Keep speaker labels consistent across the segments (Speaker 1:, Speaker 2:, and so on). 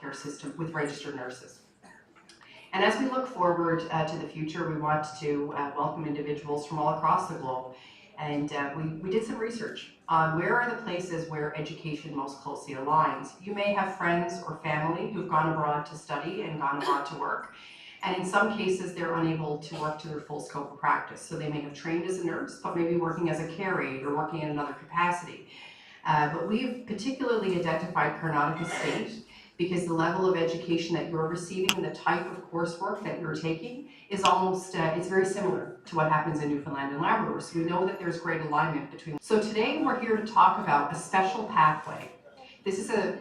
Speaker 1: healthcare system with registered nurses. And as we look forward to the future, we want to welcome individuals from all across the globe. And we did some research on where are the places where education most closely aligns. You may have friends or family who've gone abroad to study and gone abroad to work. And in some cases, they're unable to work to their full scope of practice. So they may have trained as a nurse, but maybe working as a care aide or working in another capacity. But we've particularly identified Karnataka State because the level of education that you're receiving and the type of coursework that you're taking is almost, it's very similar to what happens in Newfoundland and Labrador. So we know that there's great alignment between. So today we're here to talk about a special pathway. This is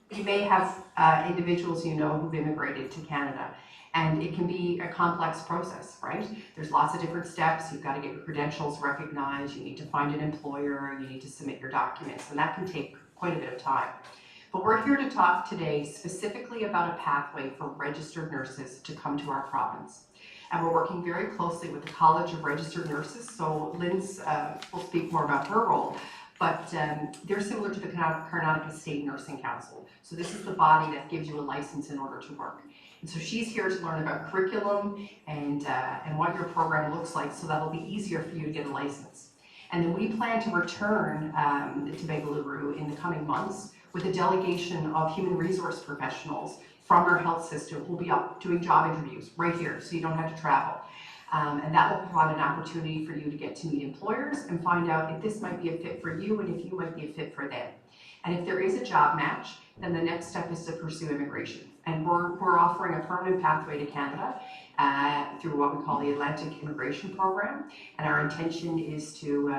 Speaker 1: you may have individuals you know who've immigrated to Canada. And it can be a complex process, right? There's lots of different steps. You've got to get your credentials recognized. You need to find an employer. You need to submit your documents. And that can take quite a bit of time. But we're here to talk today specifically about a pathway for registered nurses to come to our province. And we're working very closely with the College of Registered Nurses. So Lynn's will speak more about her role. But they're similar to the Karnataka State Nursing Council. So this is the body that gives you a license in order to work. And so she's here to learn about curriculum and what your program looks like, so that'll be easier for you to get a license. And then we plan to return to Bengaluru in the coming months with a delegation of human resource professionals from our health system who will be up doing job interviews right here, so you don't have to travel. And that will provide an opportunity for you to get to meet employers and find out if this might be a fit for you and if you might be a fit for them. And if there is a job match, then the next step is to pursue immigration. And we're offering a permanent pathway to Canada through what we call the Atlantic Immigration Program. And our intention is to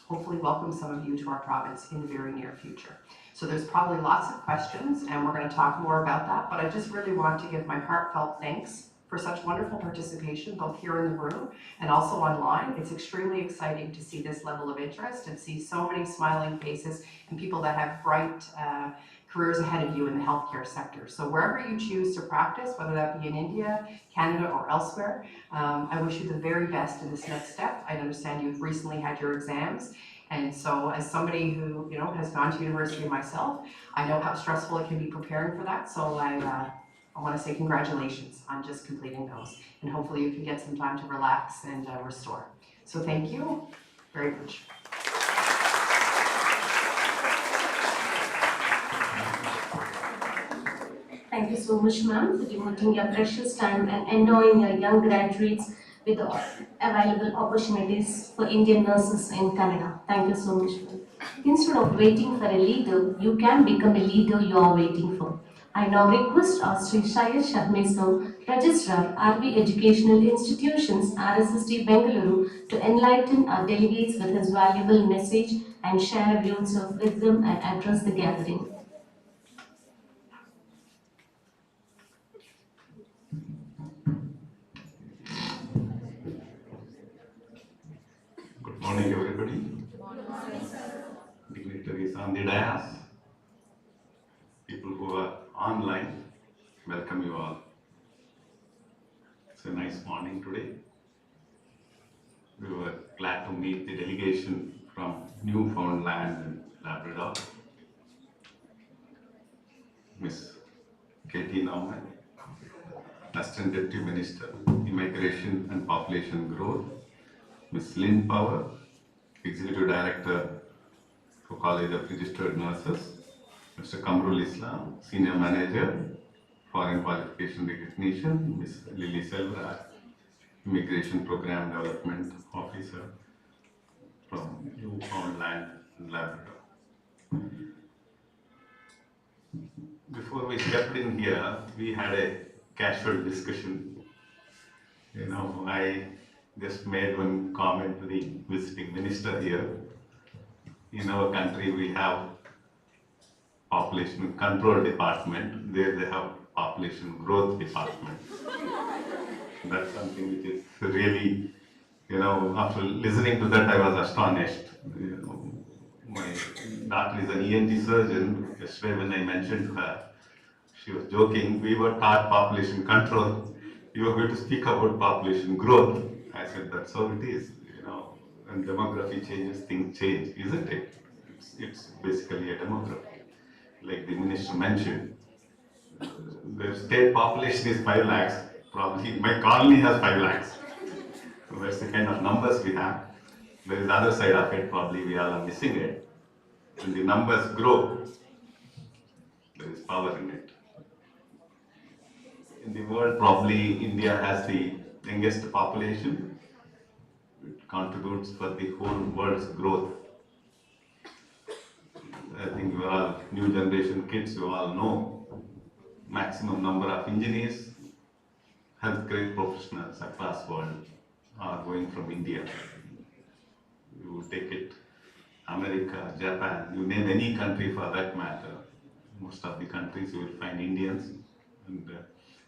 Speaker 1: hopefully welcome some of you to our province in the very near future. So there's probably lots of questions, and we're going to talk more about that. But I just really want to give my heartfelt thanks for such wonderful participation, both here in the room and also online. It's extremely exciting to see this level of interest and see so many smiling faces and people that have bright careers ahead of you in the healthcare sector. So wherever you choose to practice, whether that be in India, Canada, or elsewhere, I wish you the very best in this next step. I understand you've recently had your exams. And so as somebody who has gone to university myself, I know how stressful it can be preparing for that. So I want to say congratulations on just completing those. And hopefully you can get some time to relax and restore. So thank you very much.
Speaker 2: Thank you so much, ma'am, for devoting your precious time and endowing your young graduates with the available opportunities for Indian nurses in Canada. Thank you so much, ma'am. Instead of waiting for a leader, you can become a leader you are waiting for. I now request our Sri Shayad Shahmeso, Registrar, RV Educational Institutions, RSSD Bengaluru, to enlighten our delegates with his valuable message and share views of wisdom and address the gathering.
Speaker 3: Good morning, everybody. Good morning, sir. Dignitaries on the dais, people who are online, welcome you all. It's a nice morning today. We were glad to meet the delegation from Newfoundland and Labrador. Ms. Katie Nauman, Assistant Deputy Minister, Immigration and Population Growth. Ms. Lynn Power, Executive Director for College of Registered Nurses. Mr. Kamrul Islam, Senior Manager, Foreign Qualification Recognition. Ms. Lilly Selvaraj, Immigration Program Development Officer from Newfoundland and Labrador. Before we stepped in here, we had a casual discussion. I just made one comment to the visiting minister here. In our country, we have population control department. There they have population growth department. That's something which is really, after listening to that, I was astonished. My daughter is an ENT surgeon. Yesterday when I mentioned to her, she was joking, we were taught population control. You are going to speak about population growth. I said, that's how it is, when demography changes, things change, isn't it? It's basically a demography. Like the minister mentioned, the state population is 5 lakhs, probably my colony has 5 lakhs. So that's the kind of numbers we have. There is the other side of it, probably we all are missing it. When the numbers grow, there is power in it. In the world, probably India has the youngest population. It contributes for the whole world's growth. I think you all new generation kids, you all know maximum number of engineers, healthcare professionals across world are going from India. You take it, America, Japan, you name any country for that matter. Most of the countries you will find Indians. And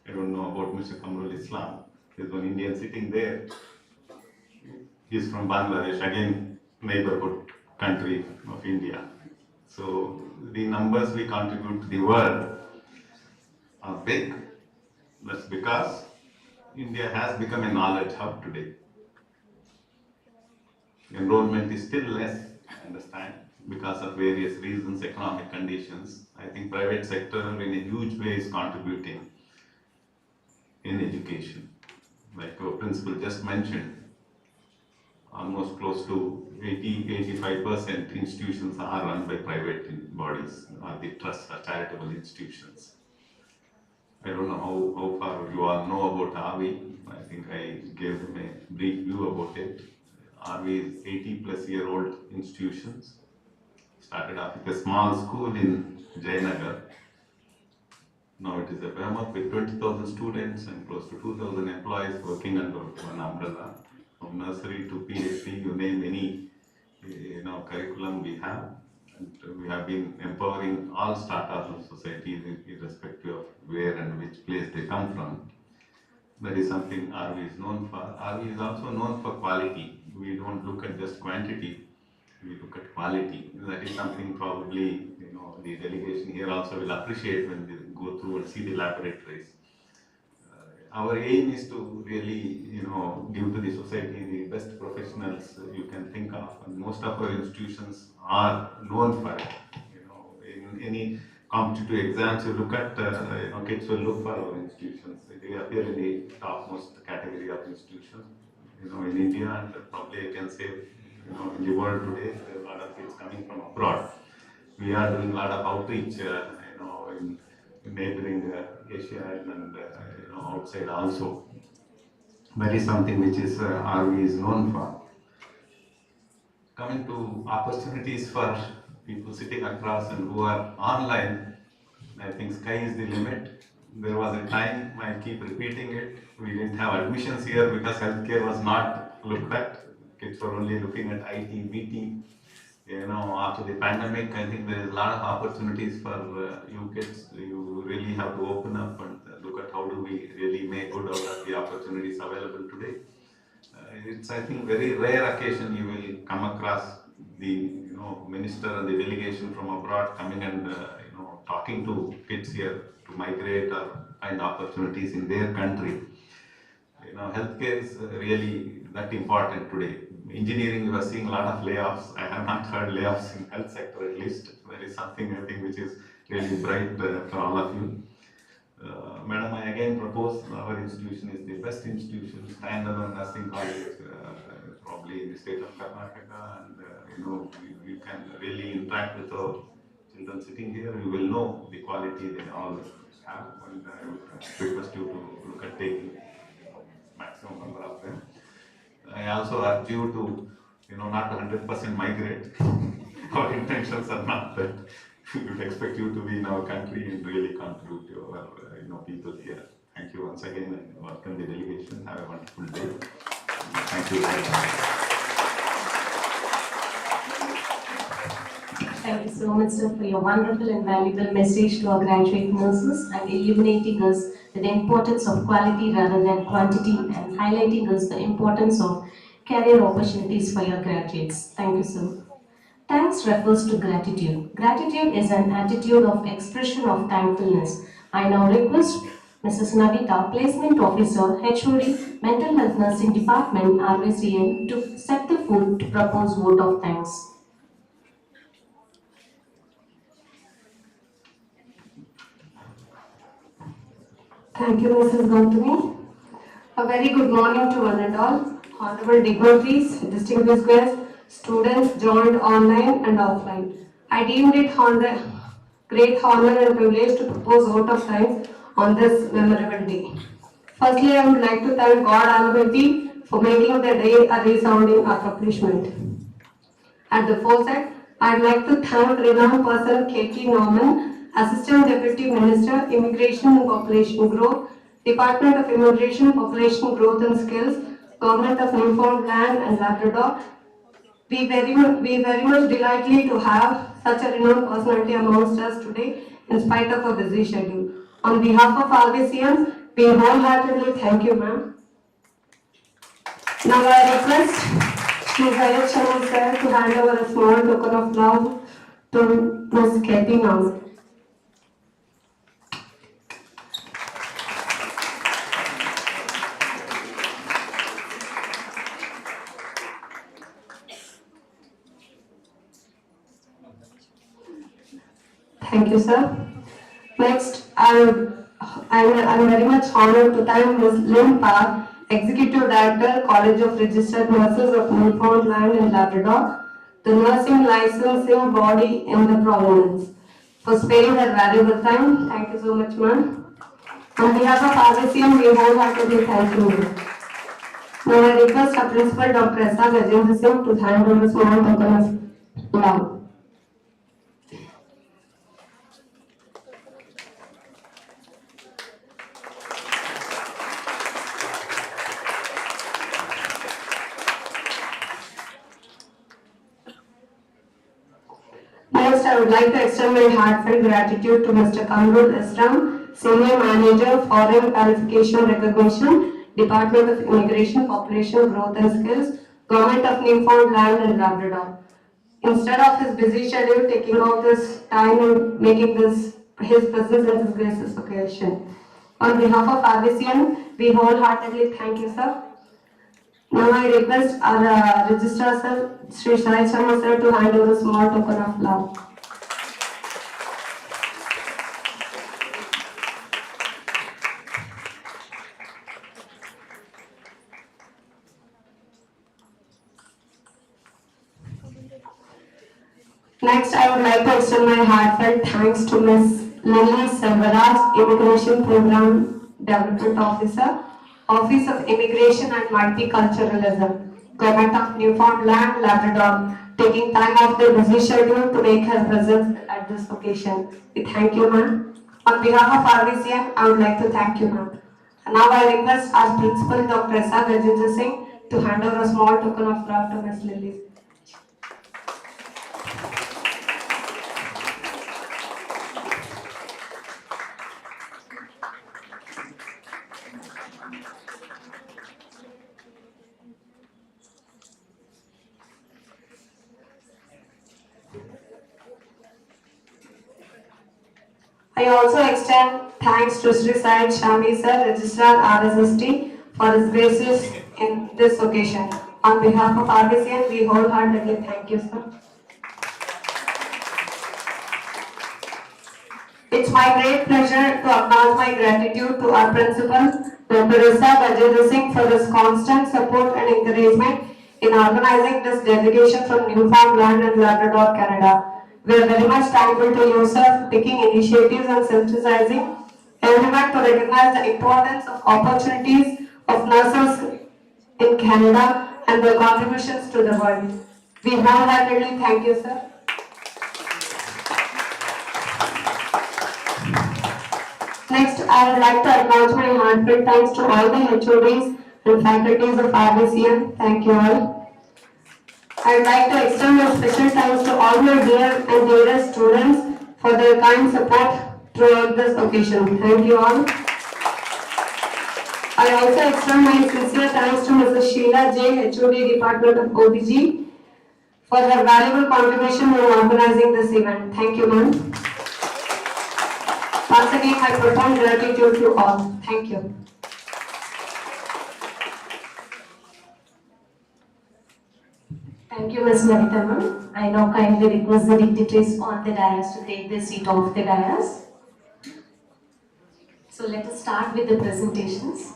Speaker 3: I don't know about Mr. Kamrul Islam. There's one Indian sitting there. He's from Bangladesh, again neighborhood country of India. So the numbers we contribute to the world are big. That's because India has become a knowledge hub today. Enrollment is still less, I understand, because of various reasons, economic conditions. I think private sector in a huge way is contributing in education. Like our principal just mentioned, almost close to 80-85% institutions are run by private bodies or the trust or charitable institutions. I don't know how far you all know about RV. I think I gave them a brief view about it. RV is 80-plus-year-old institutions. Started off with a small school in Jayanagar. Now it is a behemoth with 20,000 students and close to 2,000 employees working under one umbrella. From nursery to PhD, you name any curriculum we have. And we have been empowering all startups of society irrespective of where and which place they come from. That is something RV is known for. RV is also known for quality. We don't look at just quantity, we look at quality. That is something probably the delegation here also will appreciate when they go through and see the laboratories. Our aim is to really, give to the society the best professionals you can think of, and most of our institutions are known for it. In any competitive exams you look at, kids will look for our institutions. They appear in the topmost category of institutions, in India, and probably I can say, in the world today, there are a lot of kids coming from abroad. We are doing a lot of outreach, in neighboring Asia and outside also. That is something which is RV is known for. Coming to opportunities for people sitting across and who are online, I think sky is the limit. There was a time, I keep repeating it, we didn't have admissions here because healthcare was not looked at. Kids were only looking at IT, BT. After the pandemic, I think there is a lot of opportunities for you kids. You really have to open up and look at how do we really make good out of the opportunities available today. It's, I think, very rare occasion you will come across the minister and the delegation from abroad coming and talking to kids here to migrate or find opportunities in their country. Healthcare is really that important today. Engineering, we are seeing a lot of layoffs. I have not heard layoffs in health sector at least. There is something I think which is really bright for all of you. Madam, I again propose our institution is the best institution, standalone nursing college, probably in the state of Karnataka, and you can really interact with our children sitting here. You will know the quality they all have, and I would request you to look at taking maximum number of them. I also urge you to, not 100% migrate. Our intentions are not that. We would expect you to be in our country and really contribute to our, people here. Thank you once again and welcome the delegation. Have a wonderful day. Thank you very much.
Speaker 2: Thank you so much, sir, for your wonderful and valuable message to our graduate nurses and illuminating us the importance of quality rather than quantity and highlighting us the importance of career opportunities for your graduates. Thank you, sir. Thanks refers to gratitude. Gratitude is an attitude of expression of thankfulness. I now request Mrs. Navita, Placement Officer, HOD, Mental Health Nursing Department, RVCN, to set the food to propose vote of thanks.
Speaker 4: Thank you, Mrs. Gautami. A very good morning to one and all. Honorable dignitaries, distinguished guests, students joined online and offline. I deemed it great honor and privilege to propose vote of thanks on this memorable day. Firstly, I would like to thank God Almighty for making the day a resounding accomplishment. At the forefront, I'd like to thank renowned person Katie Norman, Assistant Deputy Minister, Immigration and Population Growth, Department of Immigration, Population Growth and Skills, Government of Newfoundland and Labrador. We very much delightfully to have such a renowned personality amongst us today, in spite of a busy schedule. On behalf of RVCN, we wholeheartedly thank you, ma'am. Now I request Ms. Ayat Sharma sir to hand over a small token of love to Ms. Katie Norman. Thank you, sir. Next, I'm very much honored to thank Ms. Lynn Power, Executive Director, College of Registered Nurses of Newfoundland and Labrador, the nursing licensing body in the province, for sparing her valuable time. Thank you so much, ma'am. On behalf of RVCN, we wholeheartedly thank you, ma'am. Now I request our Principal Dr. S. R. Gajendra Singh to hand over a small token of love. Next, I would like to extend my heartfelt gratitude to Mr. Kamrul Islam, Senior Manager, Foreign Qualification Recognition, Department of Immigration, Population Growth and Skills, Government of Newfoundland and Labrador. Instead of his busy schedule, taking out this time and making this his presence in this gracious occasion. On behalf of RVCN, we wholeheartedly thank you, sir. Now I request our Registrar Sir, Sri Ayat Sharma sir, to hand over a small token of love. Next, I would like to extend my heartfelt thanks to Ms. Lilly Selvaraj, Immigration Program Development Officer, Office of Immigration and Multiculturalism, Government of Newfoundland, Labrador, taking time off their busy schedule to make her presence at this occasion. We thank you, ma'am. On behalf of RVCN, I would like to thank you, ma'am. Now I request our Principal Dr. S. R. Gajendra Singh to hand over a small token of love to Ms. Lilly. I also extend thanks to Sri Syed Shami sir, Registrar RSST, for his graces in this occasion. On behalf of RVCN, we wholeheartedly thank you, sir. It's my great pleasure to acknowledge my gratitude to our principal, Dr. S. R. Gajendra Singh, for his constant support and encouragement in organizing this delegation from Newfoundland and Labrador, Canada. We are very much thankful to you, sir, for taking initiatives and sensitizing everyone to recognize the importance of opportunities of nurses in Canada and their contributions to the world. We wholeheartedly thank you, sir. Next, I would like to acknowledge my heartfelt thanks to all the HODs and faculties of RVCN. Thank you all. I would like to extend a special thanks to all my dear and dearest students for their kind support throughout this occasion. Thank you all. I also extend my sincere thanks to Mrs. Sheila J, HOD Department of OBG, for her valuable contribution in organizing this event. Thank you, ma'am. Once again, my profound gratitude to all. Thank you.
Speaker 2: Thank you, Ms. Marita ma'am. I now kindly request the dignitaries on the dais to take the seat off the dais. So let us start with the presentations.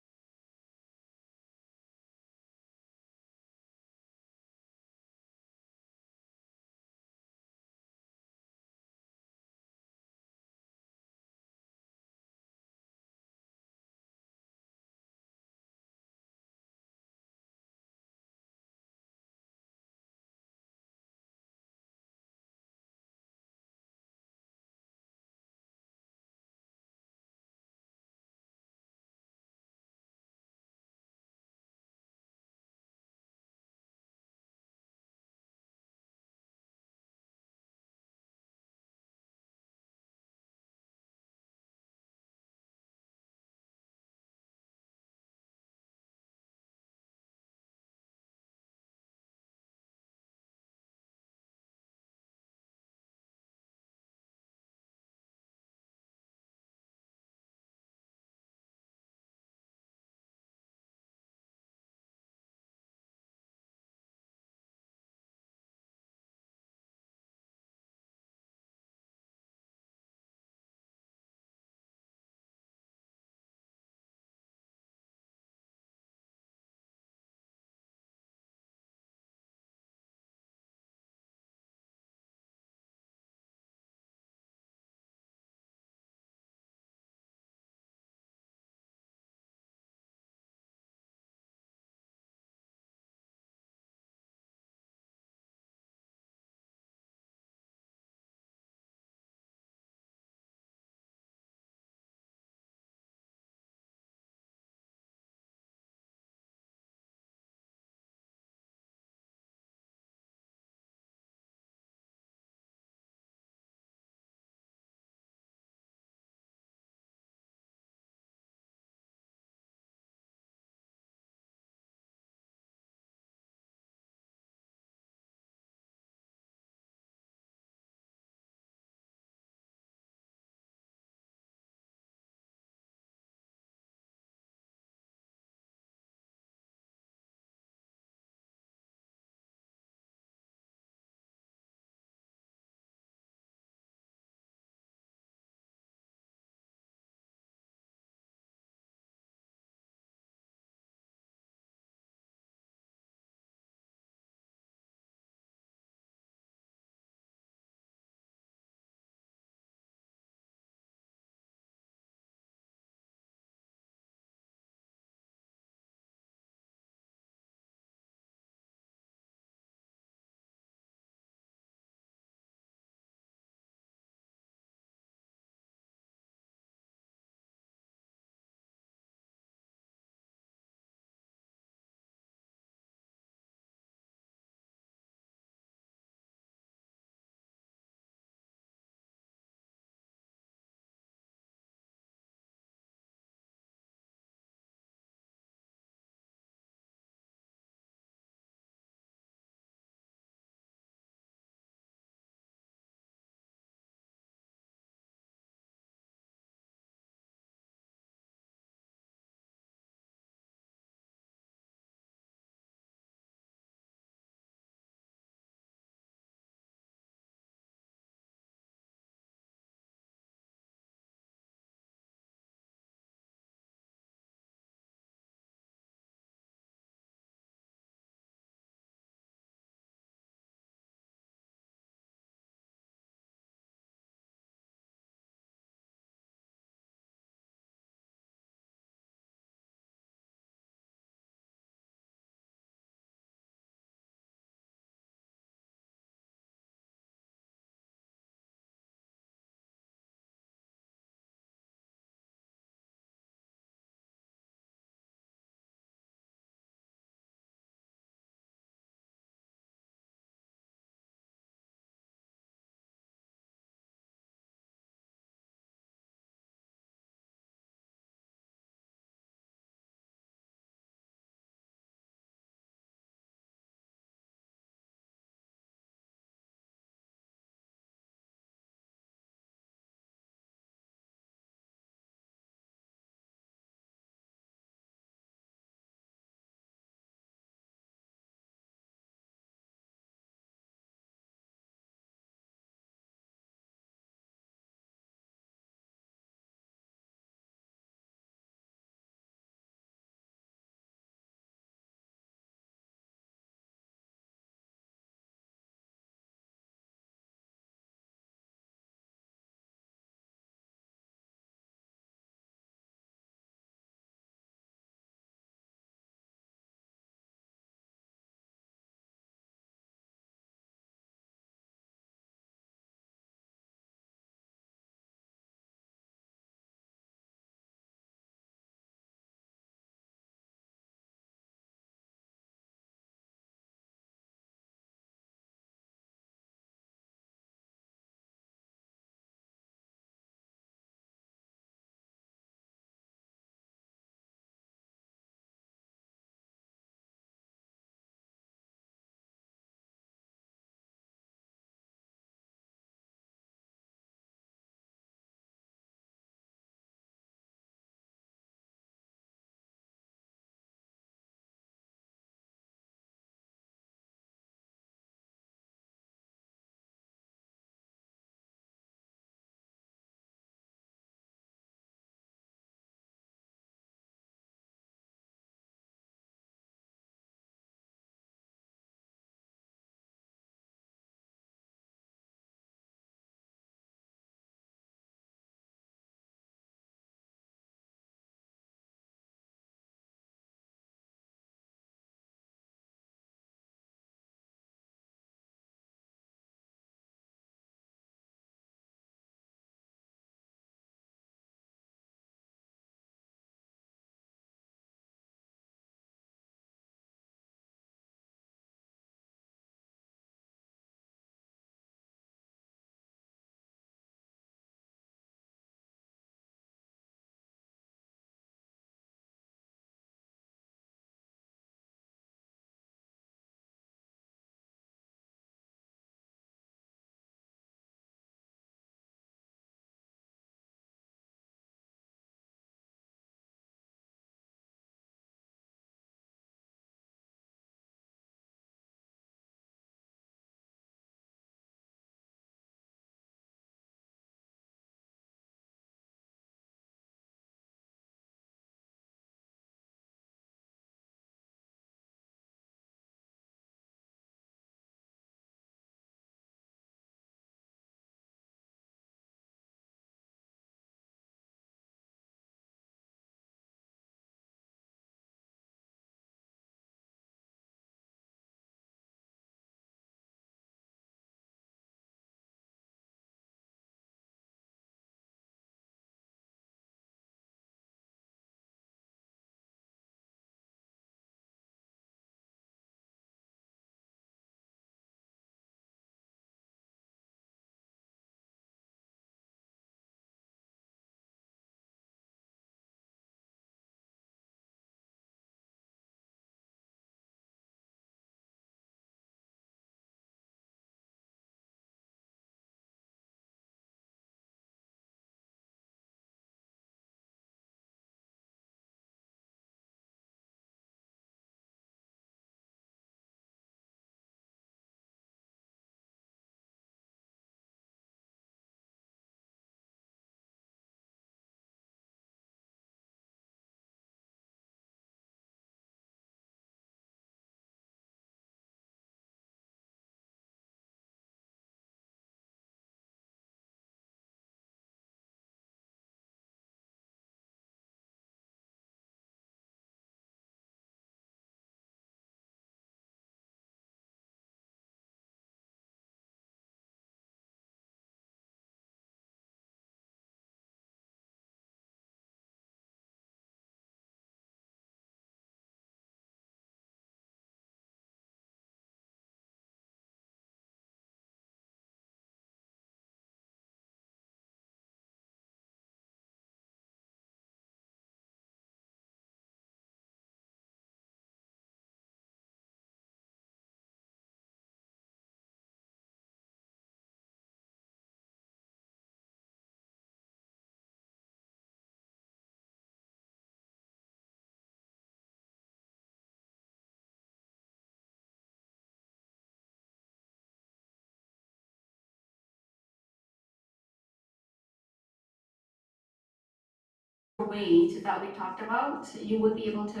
Speaker 5: weight that we talked about, you would be able to,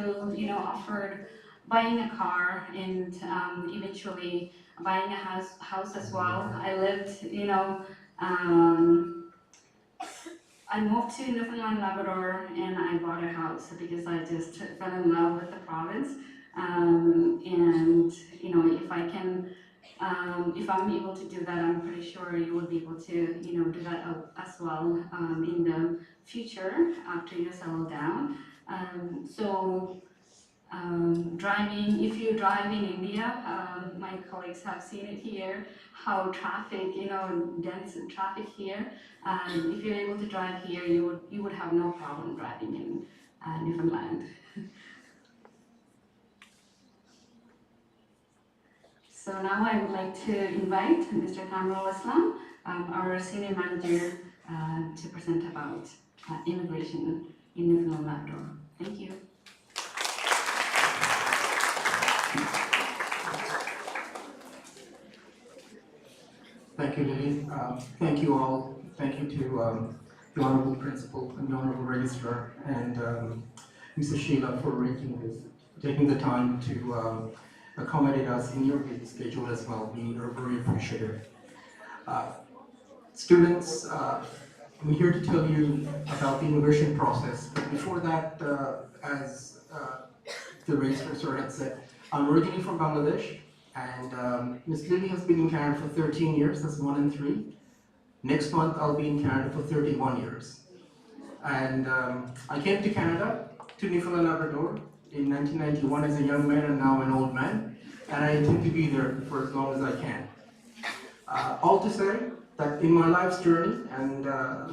Speaker 5: offer buying a car and eventually buying a house as well. I lived, I moved to Newfoundland and Labrador and I bought a house because I just fell in love with the province. And if I can, if I'm able to do that, I'm pretty sure you will be able to, do that as well in the future after you settle down. Driving, if you drive in India, my colleagues have seen it here, how traffic, dense traffic here. If you're able to drive here, you would have no problem driving in Newfoundland. So now I would like to invite Mr. Kamrul Islam, our senior manager, to present about immigration in Newfoundland and Labrador. Thank you.
Speaker 6: Thank you, Lily. Thank you all. Thank you to the Honorable Principal and the Honorable Registrar and Mrs. Sheila for taking the time to accommodate us in your busy schedule as well. We are very appreciative. Students, I'm here to tell you about the immigration process. But before that, as the registrar had said, I'm originally from Bangladesh. And Ms. Lily has been in Canada for 13 years, that's 1 and 3. Next month I'll be in Canada for 31 years. And I came to Canada, to Newfoundland and Labrador, in 1991 as a young man and now an old man. And I intend to be there for as long as I can. All to say that in my life's journey, and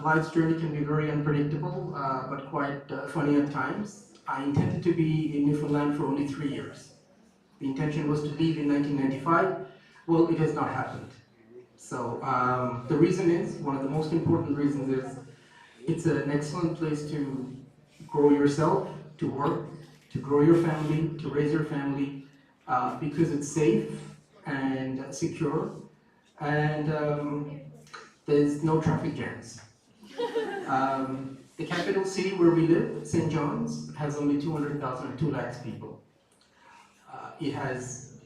Speaker 6: life's journey can be very unpredictable, but quite funny at times, I intended to be in Newfoundland for only 3 years. The intention was to leave in 1995. Well, it has not happened. So the reason is, one of the most important reasons is, it's an excellent place to grow yourself, to work, to grow your family, to raise your family, because it's safe and secure, and there's no traffic jams. The capital city where we live, St. John's, has only 200,000 or 2 lakhs people. It has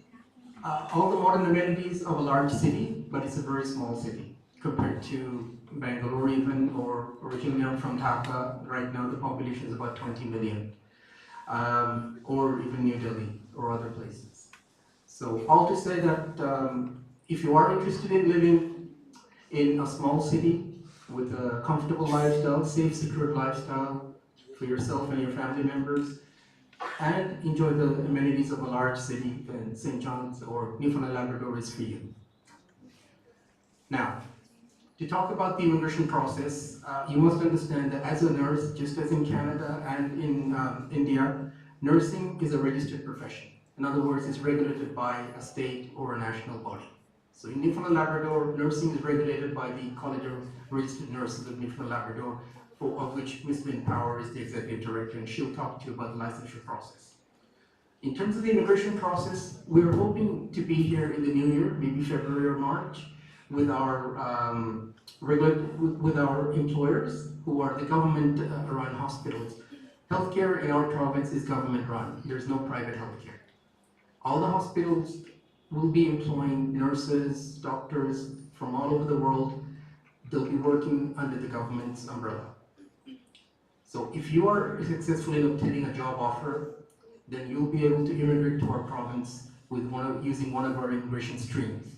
Speaker 6: all the modern amenities of a large city, but it's a very small city compared to Bangalore even, or originally I'm from Dhaka. Right now the population is about 20 million, or even New Delhi or other places. So all to say that if you are interested in living in a small city with a comfortable lifestyle, safe, secure lifestyle for yourself and your family members, and enjoy the amenities of a large city, then St. John's or Newfoundland and Labrador is for you. Now, to talk about the immigration process, you must understand that as a nurse, just as in Canada and in India, nursing is a registered profession. In other words, it's regulated by a state or a national body. So in Newfoundland and Labrador, nursing is regulated by the College of Registered Nurses of Newfoundland and Labrador, of which Ms. Lynn Power is the executive director, and she'll talk to you about the licensure process. In terms of the immigration process, we're hoping to be here in the new year, maybe February or March, with our with our employers, who are the government-run hospitals. Healthcare in our province is government-run. There's no private healthcare. All the hospitals will be employing nurses, doctors from all over the world. They'll be working under the government's umbrella. So if you are successful in obtaining a job offer, then you'll be able to immigrate to our province with using one of our immigration streams.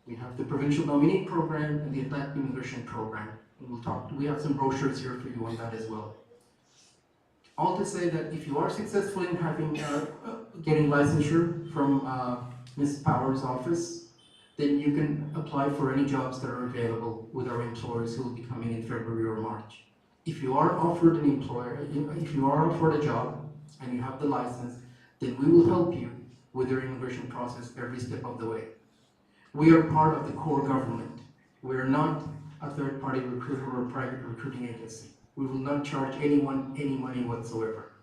Speaker 6: We have the provincial nominee program and the adult immigration program. And we have some brochures here for you on that as well. All to say that if you are successful in getting licensure from Ms. Power's office, then you can apply for any jobs that are available with our employers who will be coming in February or March. If you are offered if you are offered a job and you have the license, then we will help you with your immigration process every step of the way. We are part of the core government. We are not a third-party recruiter or a private recruiting agency. We will not charge anyone any money whatsoever.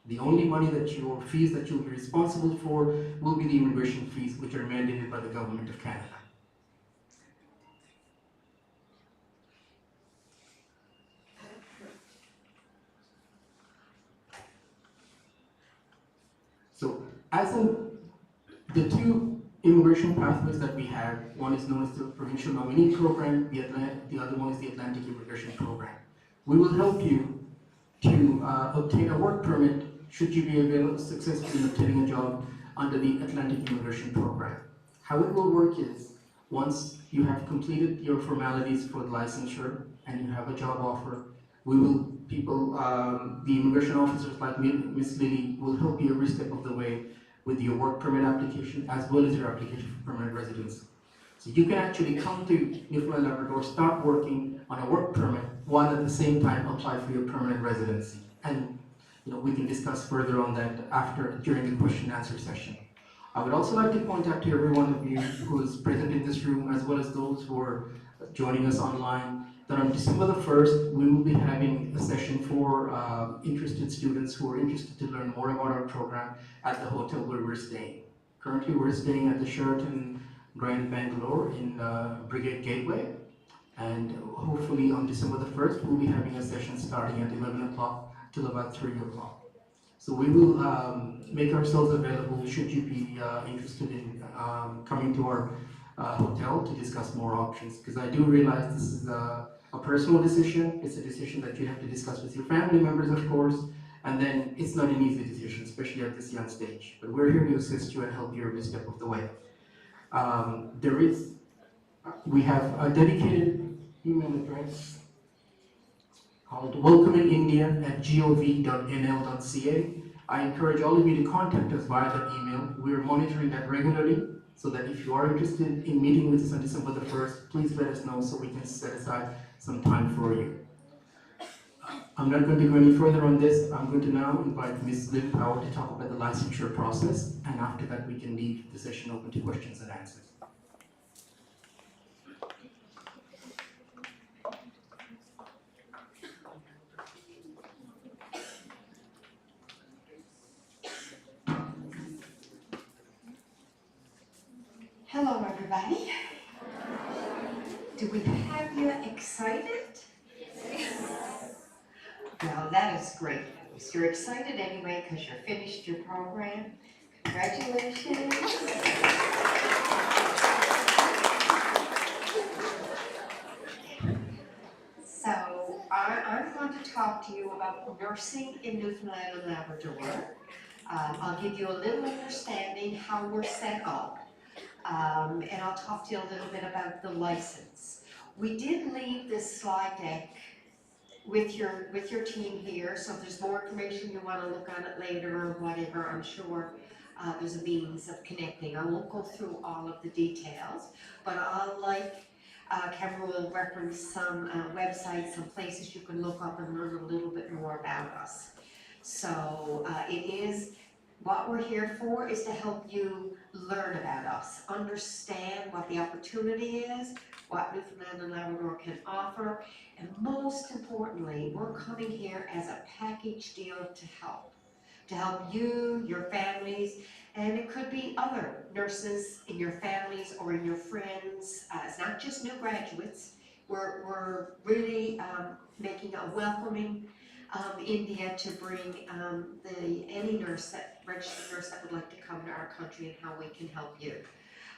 Speaker 6: The only money fees that you'll be responsible for will be the immigration fees, which are mandated by the government of Canada. So the two immigration pathways that we have, one is known as the Provincial Nominee Program, the other one is the Atlantic Immigration Program. We will help you to obtain a work permit should you be successful in obtaining a job under the Atlantic Immigration Program. How it will work is, once you have completed your formalities for the licensure and you have a job offer, the immigration officers like Miss Lilly will help you every step of the way with your work permit application as well as your application for permanent residency. So you can actually come to Newfoundland and Labrador, start working on a work permit, while at the same time apply for your permanent residency. And we can discuss further on that during the question and answer session. I would also like to point out to every one of you who is present in this room, as well as those who are joining us online, that on December the 1st, we will be having a session for interested students who are interested to learn more about our program at the hotel where we're staying. Currently, we're staying at the Sheraton Grand Bangalore in Brigade Gateway, and hopefully on December the 1st, we'll be having a session starting at 11 o'clock till about 3 o'clock. So we will make ourselves available should you be interested in coming to our hotel to discuss more options, because I do realize this is a personal decision. It's a decision that you have to discuss with your family members, of course, and then it's not an easy decision, especially at this young stage. But we're here to assist you and help you every step of the way. We have a dedicated email address called welcomeingindia@gov.nl.ca. I encourage all of you to contact us via that email. We're monitoring that regularly, so that if you are interested in meeting with us on December the 1st, please let us know so we can set aside some time for you. I'm not going to go any further on this. I'm going to now invite Ms. Lynn Power to talk about the licensure process, and after that we can leave the session open to questions and answers.
Speaker 7: Hello, everybody. Do we have you excited? Well, that is great news. You're excited anyway because you're finished your program. Congratulations. So I'm going to talk to you about nursing in Newfoundland and Labrador. I'll give you a little understanding how we're set up. And I'll talk to you a little bit about the license. We did leave this slide deck with your team here, so if there's more information you want to look on it later or whatever, I'm sure there's a means of connecting. I won't go through all of the details, but I'll Kamrul reference some websites, some places you can look up and learn a little bit more about us. So what we're here for is to help you learn about us, understand what the opportunity is, what Newfoundland and Labrador can offer, and most importantly, we're coming here as a package deal to help you, your families, and it could be other nurses in your families or in your friends. It's not just new graduates. We're really making a welcoming India to bring any registered nurse that would like to come to our country and how we can help you.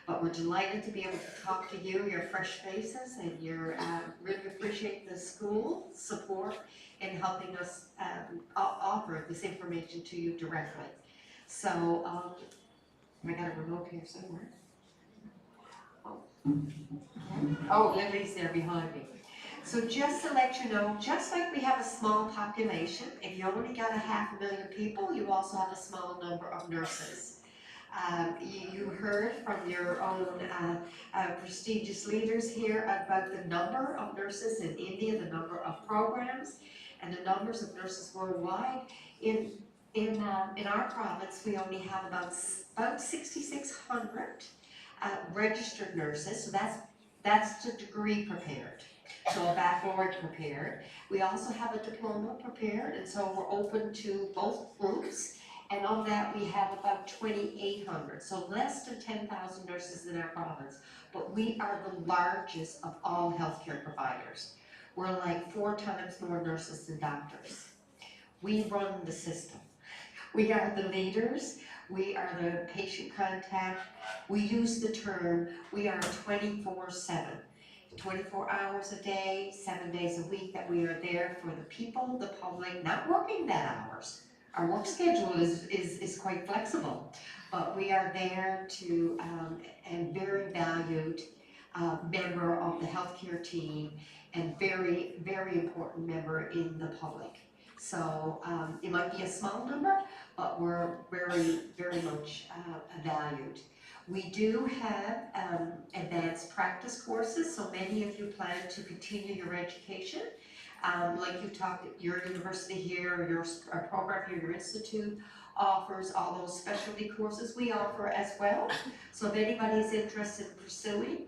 Speaker 7: But we're delighted to be able to talk to you, your fresh faces, and really appreciate the school support in helping us offer this information to you directly. So, I got a remote here somewhere. Oh, Lily's there behind me. So just to let you know, just like we have a small population, if you only got 500,000 people, you also have a small number of nurses. You heard from your own prestigious leaders here about the number of nurses in India, the number of programs, and the numbers of nurses worldwide. In our province, we only have about 6,600 registered nurses. So that's the degree prepared. So a baccalaureate prepared. We also have a diploma prepared, and so we're open to both groups. And of that, we have about 2,800, so less than 10,000 nurses in our province. But we are the largest of all healthcare providers. We're like 4 times more nurses than doctors. We run the system. We are the leaders. We are the patient contact. We use the term, we are 24/7. 24 hours a day, 7 days a week that we are there for the people, the public, not working that hours. Our work schedule is quite flexible, but we are there to, and very valued member of the healthcare team and very, very important member in the public. So it might be a small number, but we're very, very much valued. We do have advanced practice courses, so many of you plan to continue your education. Like you talked, your university here, your program here, your institute offers all those specialty courses we offer as well. So if anybody's interested in pursuing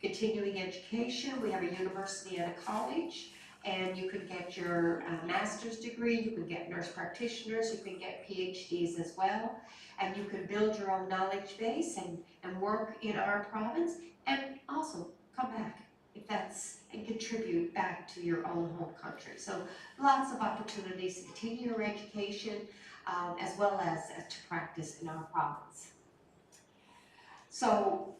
Speaker 7: continuing education, we have a university and a college, and you can get your master's degree, you can get nurse practitioners, you can get PhDs as well, and you can build your own knowledge base and work in our province, and also come back if that's, and contribute back to your own home country. So lots of opportunities to continue your education as well as to practice in our province. So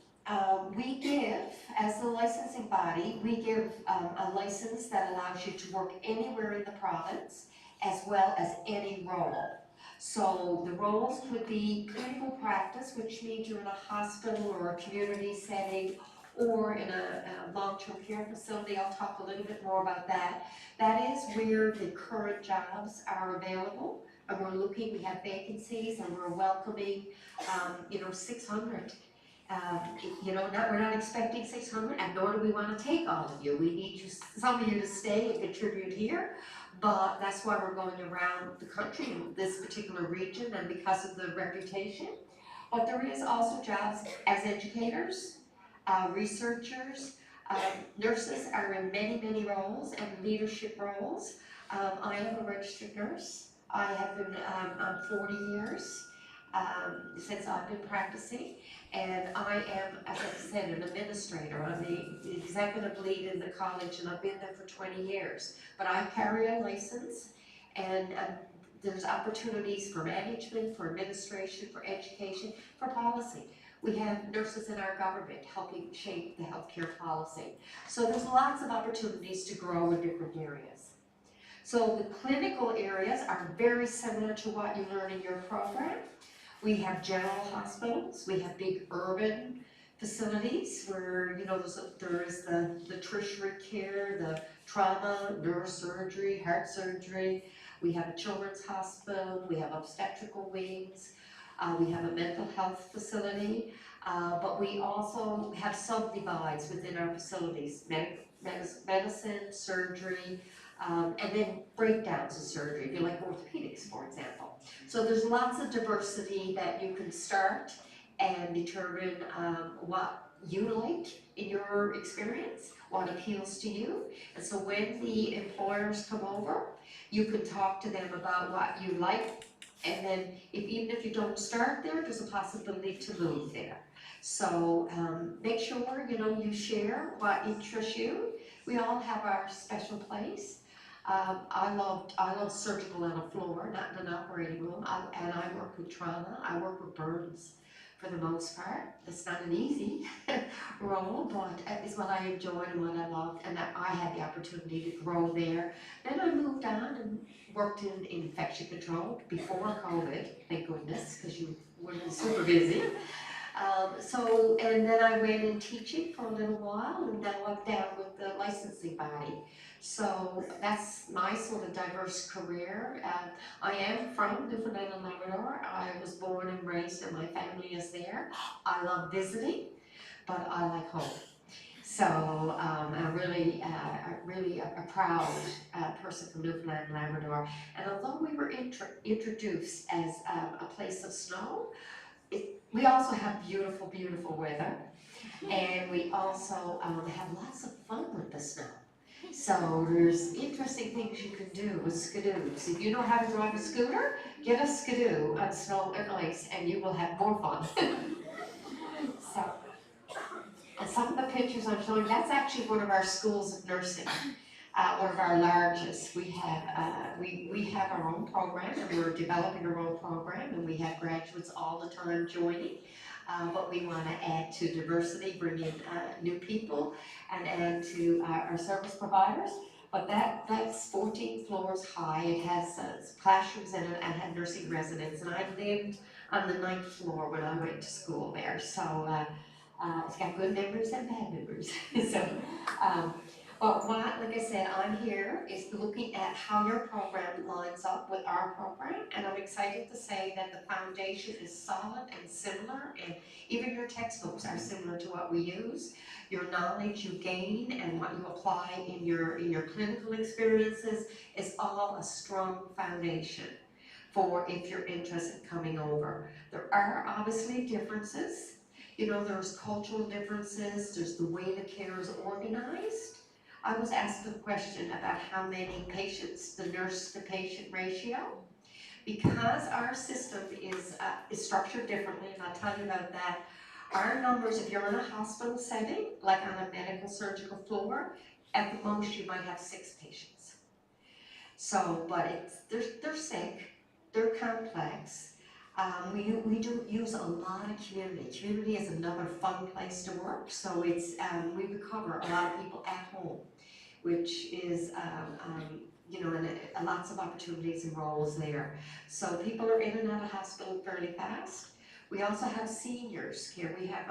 Speaker 7: we give, as the licensing body, we give a license that allows you to work anywhere in the province as well as any role. So the roles could be clinical practice, which means you're in a hospital or a community setting or in a long-term care facility. I'll talk a little bit more about that. That is where the current jobs are available, and we're looking, we have vacancies, and we're welcoming, 600. We're not expecting 600, and nor do we want to take all of you. We need you, some of you to stay and contribute here, but that's why we're going around the country in this particular region, and because of the reputation. But there is also jobs as educators, researchers, nurses are in many, many roles and leadership roles. I am a registered nurse. I have been 40 years since I've been practicing, and I am, as I said, an administrator. I'm the executive lead in the college, and I've been there for 20 years. But I carry a license, and there's opportunities for management, for administration, for education, for policy. We have nurses in our government helping shape the healthcare policy. So there's lots of opportunities to grow in different areas. So the clinical areas are very similar to what you learn in your program. We have general hospitals, we have big urban facilities where, there is the tertiary care, the trauma, neurosurgery, heart surgery. We have a children's hospital, we have obstetrical wings, we have a mental health facility, but we also have subdivides within our facilities, medicine, surgery, and then breakdowns of surgery, if you like orthopedics, for example. So there's lots of diversity that you can start and determine what you like in your experience, what appeals to you. And so when the employers come over, you can talk to them about what you like, and then even if you don't start there, there's a possibility to move there. So make sure you share what interests you. We all have our special place. I love surgical on a floor, not in an operating room, and I work with trauma. I work with burns for the most part. It's not an easy role, but it's what I enjoyed and what I loved, and that I had the opportunity to grow there. Then I moved on and worked in infection control before COVID, thank goodness, because you were super busy. And then I went in teaching for a little while, and now I'm down with the licensing body. So that's my sort of diverse career. I am from Newfoundland and Labrador. I was born and raised, and my family is there. I love visiting, but I like home. So I'm really a proud person from Newfoundland and Labrador. And although we were introduced as a place of snow, we also have beautiful, beautiful weather, and we also have lots of fun with the snow. So there's interesting things you can do with skidoos. If you know how to drive a scooter, get a skidoo on snow and ice, and you will have more fun. And some of the pictures I'm showing, that's actually one of our schools of nursing. one of our largest. We have our own program, and we're developing our own program, and we have graduates all the time joining. But we want to add to diversity, bring in new people, and add to our service providers. But that's 14 floors high. It has classrooms in it and had nursing residents. And I lived on the 9th floor when I went to school there. So it's got good memories and bad memories. So, but like I said, I'm here is looking at how your program lines up with our program, and I'm excited to say that the foundation is solid and similar, and even your textbooks are similar to what we use. Your knowledge you gain and what you apply in your clinical experiences is all a strong foundation for if you're interested in coming over. There are obviously differences. You know, there's cultural differences, there's the way the care is organized. I was asked a question about how many patients, the nurse-to-patient ratio. Because our system is structured differently, and I'll tell you about that, our numbers, if you're in a hospital setting, like on a medical surgical floor, at the most you might have 6 patients. So, but they're sick, they're complex. We do use a lot of community. Community is another fun place to work, so it's, we recover a lot of people at home, which is, you know, and lots of opportunities and roles there. So people are in and out of hospital fairly fast. We also have seniors care. We have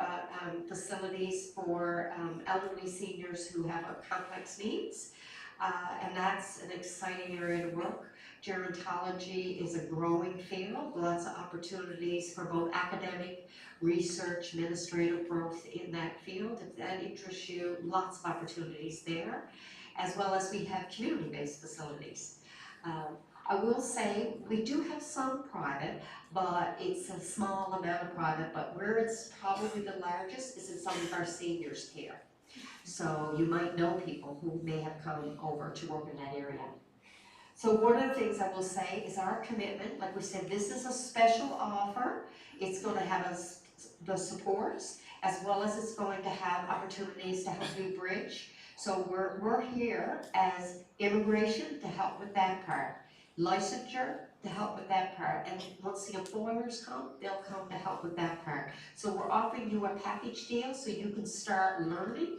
Speaker 7: facilities for elderly seniors who have complex needs, and that's an exciting area to work. Gerontology is a growing field, lots of opportunities for both academic, research, administrative growth in that field. If that interests you, lots of opportunities there, as well as we have community-based facilities. I will say we do have some private, but it's a small amount of private, but where it's probably the largest is in some of our seniors care. So you might know people who may have come over to work in that area. So one of the things I will say is our commitment, like we said, this is a special offer. It's going to have us the supports, as well as it's going to have opportunities to help you bridge. So we're here as immigration to help with that part, licensure to help with that part, and once the employers come, they'll come to help with that part. So we're offering you a package deal so you can start learning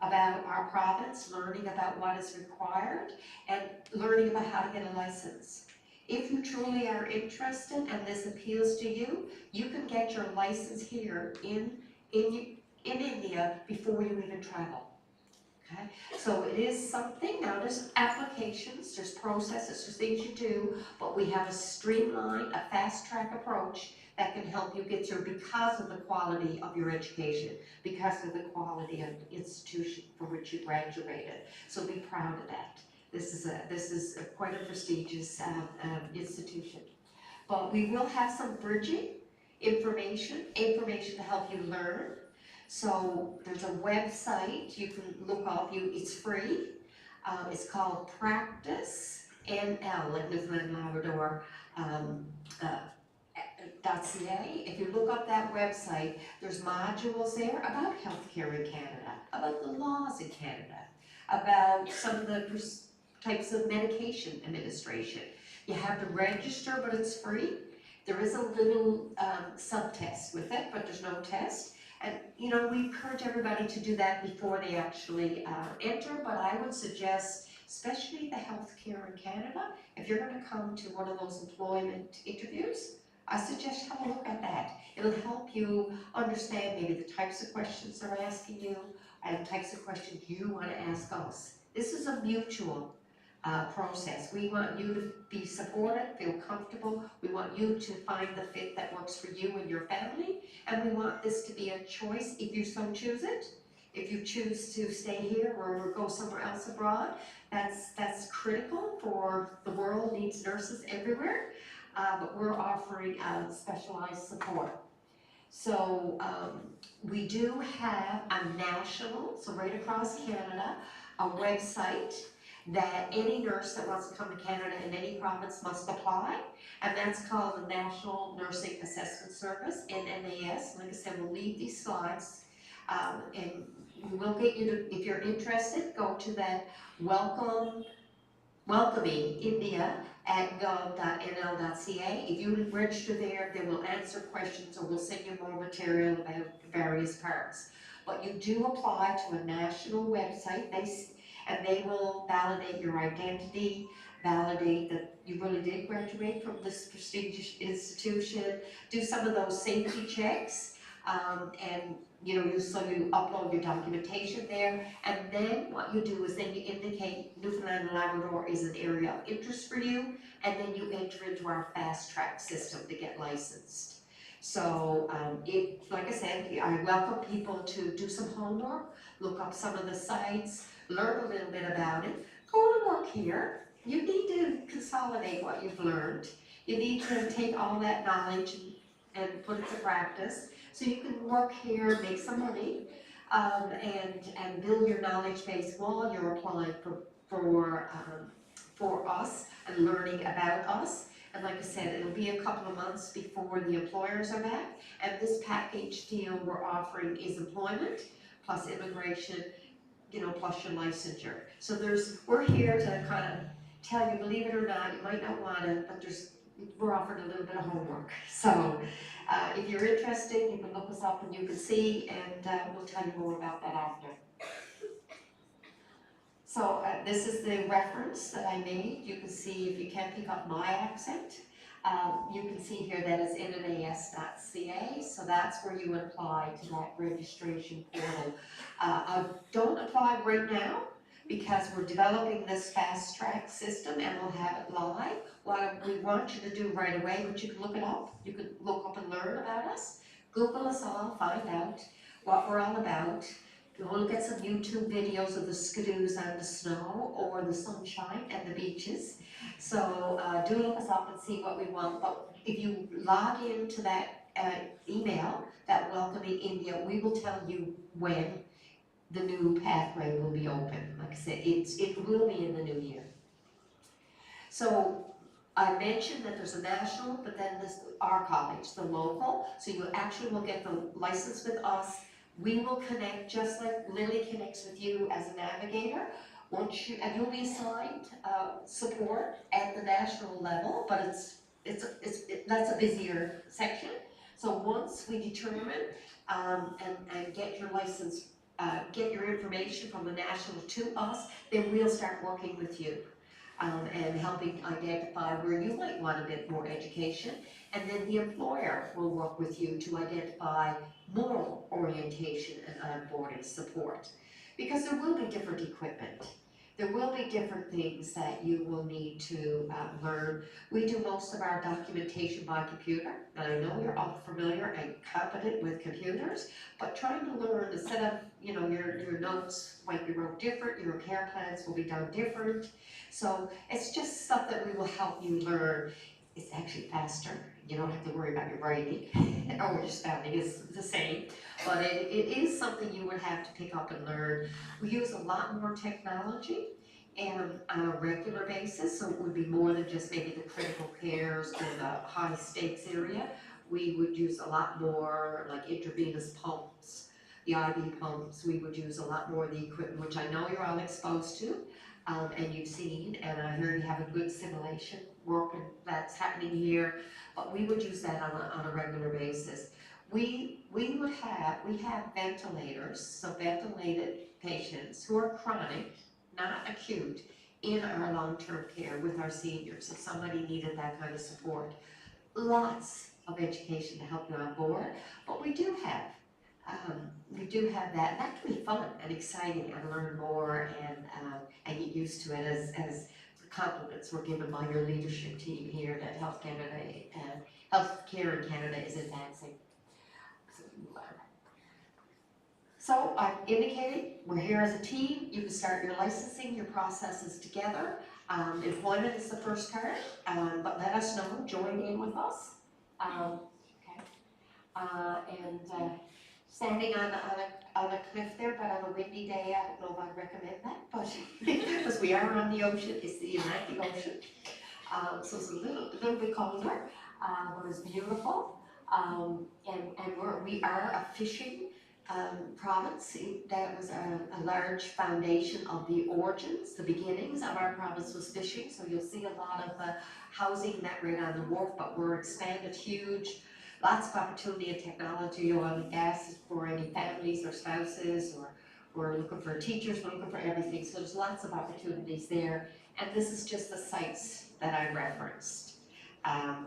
Speaker 7: about our province, learning about what is required, and learning about how to get a license. If you truly are interested and this appeals to you, you can get your license here in India before you even travel. Okay? So it is something, now there's applications, there's processes, there's things you do, but we have a streamlined, a fast track approach that can help you get through because of the quality of your education, because of the quality of the institution from which you graduated. So be proud of that. This is quite a prestigious institution. But we will have some bridging information to help you learn. So there's a website you can look up, it's free. It's called Practice NL, like Newfoundland and Labrador. .ca. If you look up that website, there's modules there about healthcare in Canada, about the laws in Canada, about some of the types of medication administration. You have to register, but it's free. There is a little sub-test with it, but there's no test. And you know, we encourage everybody to do that before they actually enter, but I would suggest, especially the healthcare in Canada, if you're going to come to one of those employment interviews, I suggest have a look at that. It'll help you understand maybe the types of questions they're asking you and the types of questions you want to ask us. This is a mutual process. We want you to be supported, feel comfortable. We want you to find the fit that works for you and your family. And we want this to be a choice if you so choose it. If you choose to stay here or go somewhere else abroad, that's critical for the world needs nurses everywhere. But we're offering specialized support. So we do have a national, so right across Canada, a website that any nurse that wants to come to Canada in any province must apply, and that's called the National Nursing Assessment Service, NNAS. Like I said, we'll leave these slides, and we will get you to, if you're interested, go to that welcomeindia@gov.nl.ca. If you register there, they will answer questions or we'll send you more material about various parts. But you do apply to a national website, and they will validate your identity, validate that you really did graduate from this prestigious institution, do some of those safety checks, and you upload your documentation there, and then what you do is then you indicate Newfoundland and Labrador is an area of interest for you, and then you enter into our fast track system to get licensed. So, like I said, I welcome people to do some homework, look up some of the sites, learn a little bit about it, go to work here. You need to consolidate what you've learned. You need to take all that knowledge and put it to practice. So you can work here, make some money, and build your knowledge base while you're applying for us and learning about us. And like I said, it'll be a couple of months before the employers are back. And this package deal we're offering is employment plus immigration, plus your licensure. So we're here to kind of tell you, believe it or not, you might not want it, but we're offering a little bit of homework. So if you're interested, you can look us up and you can see, and we'll tell you more about that after. So this is the reference that I made. You can see, if you can't pick up my accent, you can see here that is nnas.ca, so that's where you would apply to that registration portal. Don't apply right now because we're developing this fast track system and we'll have it live. What we want you to do right away, but you can look it up, you can look up and learn about us, Google us all, find out what we're all about. We'll look at some YouTube videos of the skidoos and the snow or the sunshine and the beaches. So do look us up and see what we want. But if you log into that email, that Welcoming India, we will tell you when the new pathway will be open. Like I said, it will be in the new year. So I mentioned that there's a national, but then there's our college, the local. So you actually will get the license with us. We will connect just like Lilly connects with you as a navigator. And you'll be assigned support at the national level, but that's a busier section. So once we determine and get your license, get your information from the national to us, then we'll start working with you and helping identify where you might want a bit more education. And then the employer will work with you to identify more orientation and onboarding support. Because there will be different equipment. There will be different things that you will need to learn. We do most of our documentation by computer, and I know you're all familiar and competent with computers, but trying to learn, instead of, your notes might be wrote different, your care plans will be done different. So it's just stuff that we will help you learn. It's actually faster. You don't have to worry about your writing or your spelling is the same, but it is something you would have to pick up and learn. We use a lot more technology and on a regular basis, so it would be more than just maybe the critical cares or the high stakes area. We would use a lot more like intravenous pumps, the IV pumps. We would use a lot more of the equipment, which I know you're all exposed to. And you've seen, and I hear you have a good simulation work that's happening here, but we would use that on a regular basis. We have ventilators, so ventilated patients who are chronic, not acute, in our long-term care with our seniors, if somebody needed that kind of support. Lots of education to help you on board, but we do have that, and that can be fun and exciting and learn more and get used to it as compliments were given by your leadership team here that healthcare in Canada is advancing. So I've indicated we're here as a team. You can start your licensing, your processes together. Employment is the first part, but let us know, join in with us. Standing on a cliff there, but on a windy day, I don't know if I'd recommend that, but because we are on the ocean, it's the Atlantic Ocean. So it's a little bit colder, but it's beautiful. And we are a fishing province. That was a large foundation of the origins, the beginnings of our province was fishing. So you'll see a lot of housing that right on the wharf, but we're expanded huge. Lots of opportunity in technology, oil and gas for any families or spouses, or we're looking for teachers, we're looking for everything. So there's lots of opportunities there. And this is just the sites that I referenced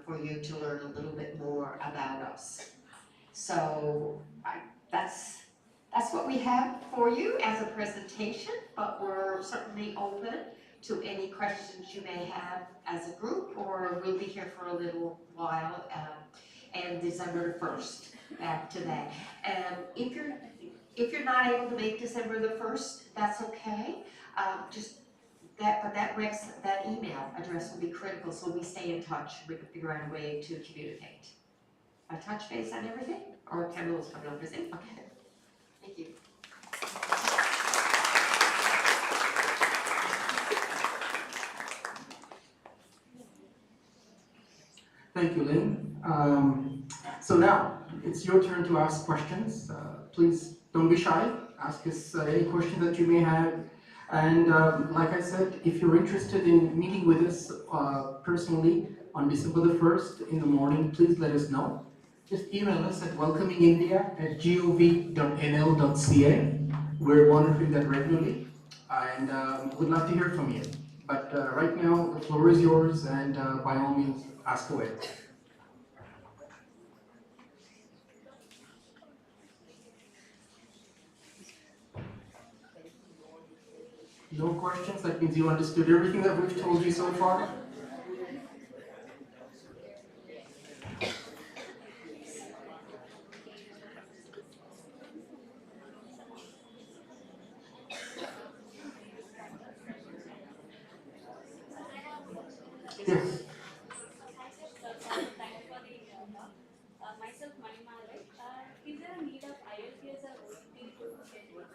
Speaker 7: for you to learn a little bit more about us. So that's what we have for you as a presentation, but we're certainly open to any questions you may have as a group, or we'll be here for a little while, and December the 1st, back to that. If you're not able to make December the 1st, that's okay. But that email address will be critical, so we stay in touch. We can figure out a way to communicate. A touch base on everything, or Kamrul's coming over to say, okay. Thank you.
Speaker 6: Thank you, Lynn. So now, it's your turn to ask questions. Please don't be shy. Ask us any questions that you may have. And like I said, if you're interested in meeting with us personally on December the 1st in the morning, please let us know. Just email us at welcomingindia@gov.nl.ca. We're monitoring that regularly, and we'd love to hear from you. But right now, the floor is yours, and by all means, ask away. No questions? That means you understood everything that we've told you so far? Yes.
Speaker 8: Myself, Manima, right? Is there a need of IELTS or OET to get work?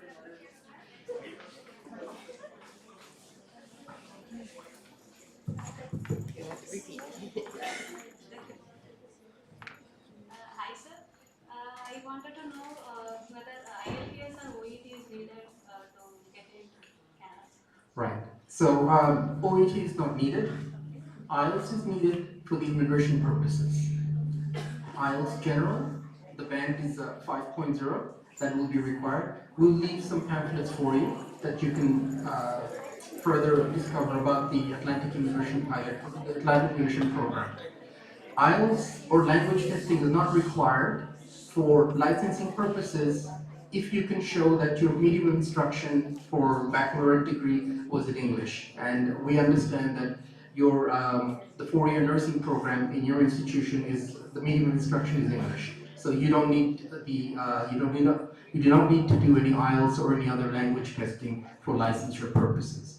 Speaker 8: Hi, sir. I wanted to know whether IELTS or OET is needed to get in Canada.
Speaker 6: Right. So OET is not needed. IELTS is needed for the immigration purposes. IELTS general, the band is 5.0, that will be required. We'll leave some pamphlets for you that you can further discover about the Atlantic Immigration Program. IELTS or language testing is not required for licensing purposes if you can show that your medium of instruction for baccalaureate degree was in English. And we understand that your the 4-year nursing program in your institution is the medium of instruction is English. So you don't need you do not need to do any IELTS or any other language testing for licensure purposes.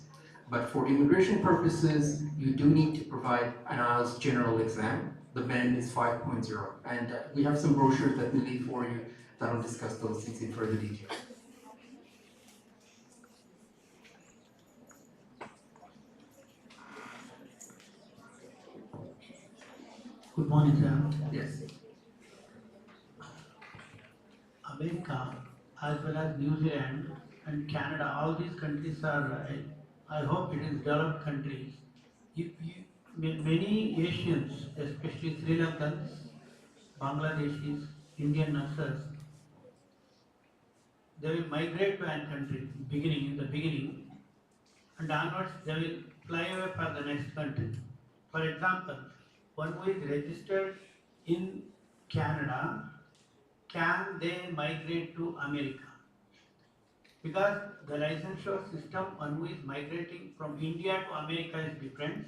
Speaker 6: But for immigration purposes, you do need to provide an IELTS general exam. The band is 5.0, and we have some brochures that we leave for you that will discuss those things in further detail.
Speaker 9: Good morning, sir.
Speaker 6: Yes.
Speaker 9: America, as well as New Zealand and Canada, all these countries are, I hope it is developed countries. Many Asians, especially Sri Lankans, Bangladeshis, Indian nurses, they will migrate to an country in the beginning, and onwards they will fly away for the next country. For example, one who is registered in Canada, can they migrate to America? Because the licensure system, one who is migrating from India to America is different.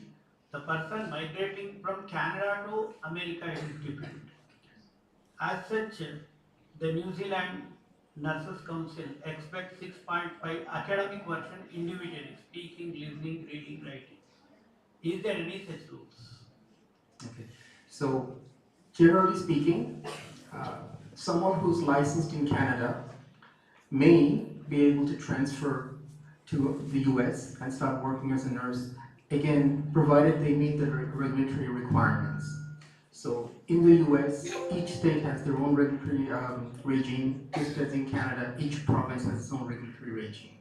Speaker 9: The person migrating from Canada to America is different. As such, the New Zealand Nurses Council expects 6.5 academic version individually, speaking, listening, reading, writing. Is there any such rules?
Speaker 6: Okay. So, generally speaking, someone who's licensed in Canada may be able to transfer to the US and start working as a nurse, again, provided they meet the regulatory requirements. So in the US, each state has their own regulatory regime, just as in Canada, each province has its own regulatory regime.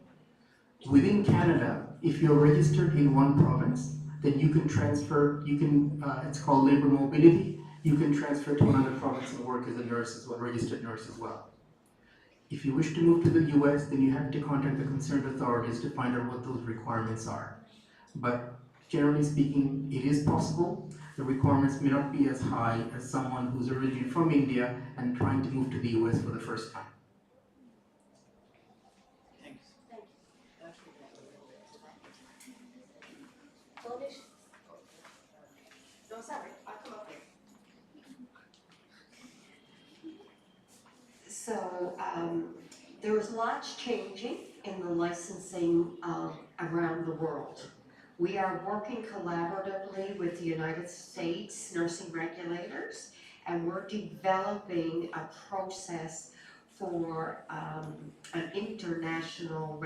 Speaker 6: Within Canada, if you're registered in one province, then you can transfer, it's called labor mobility, you can transfer to another province and work as a nurse as well, registered nurse as well. If you wish to move to the US, then you have to contact the concerned authorities to find out what those requirements are. But generally speaking, it is possible. The requirements may not be as high as someone who's originally from India and trying to move to the US for the first time.
Speaker 9: Thanks.
Speaker 7: No, sorry, I'll come up here. So, there's lots changing in the licensing around the world. We are working collaboratively with the United States nursing regulators, and we're developing a process for an international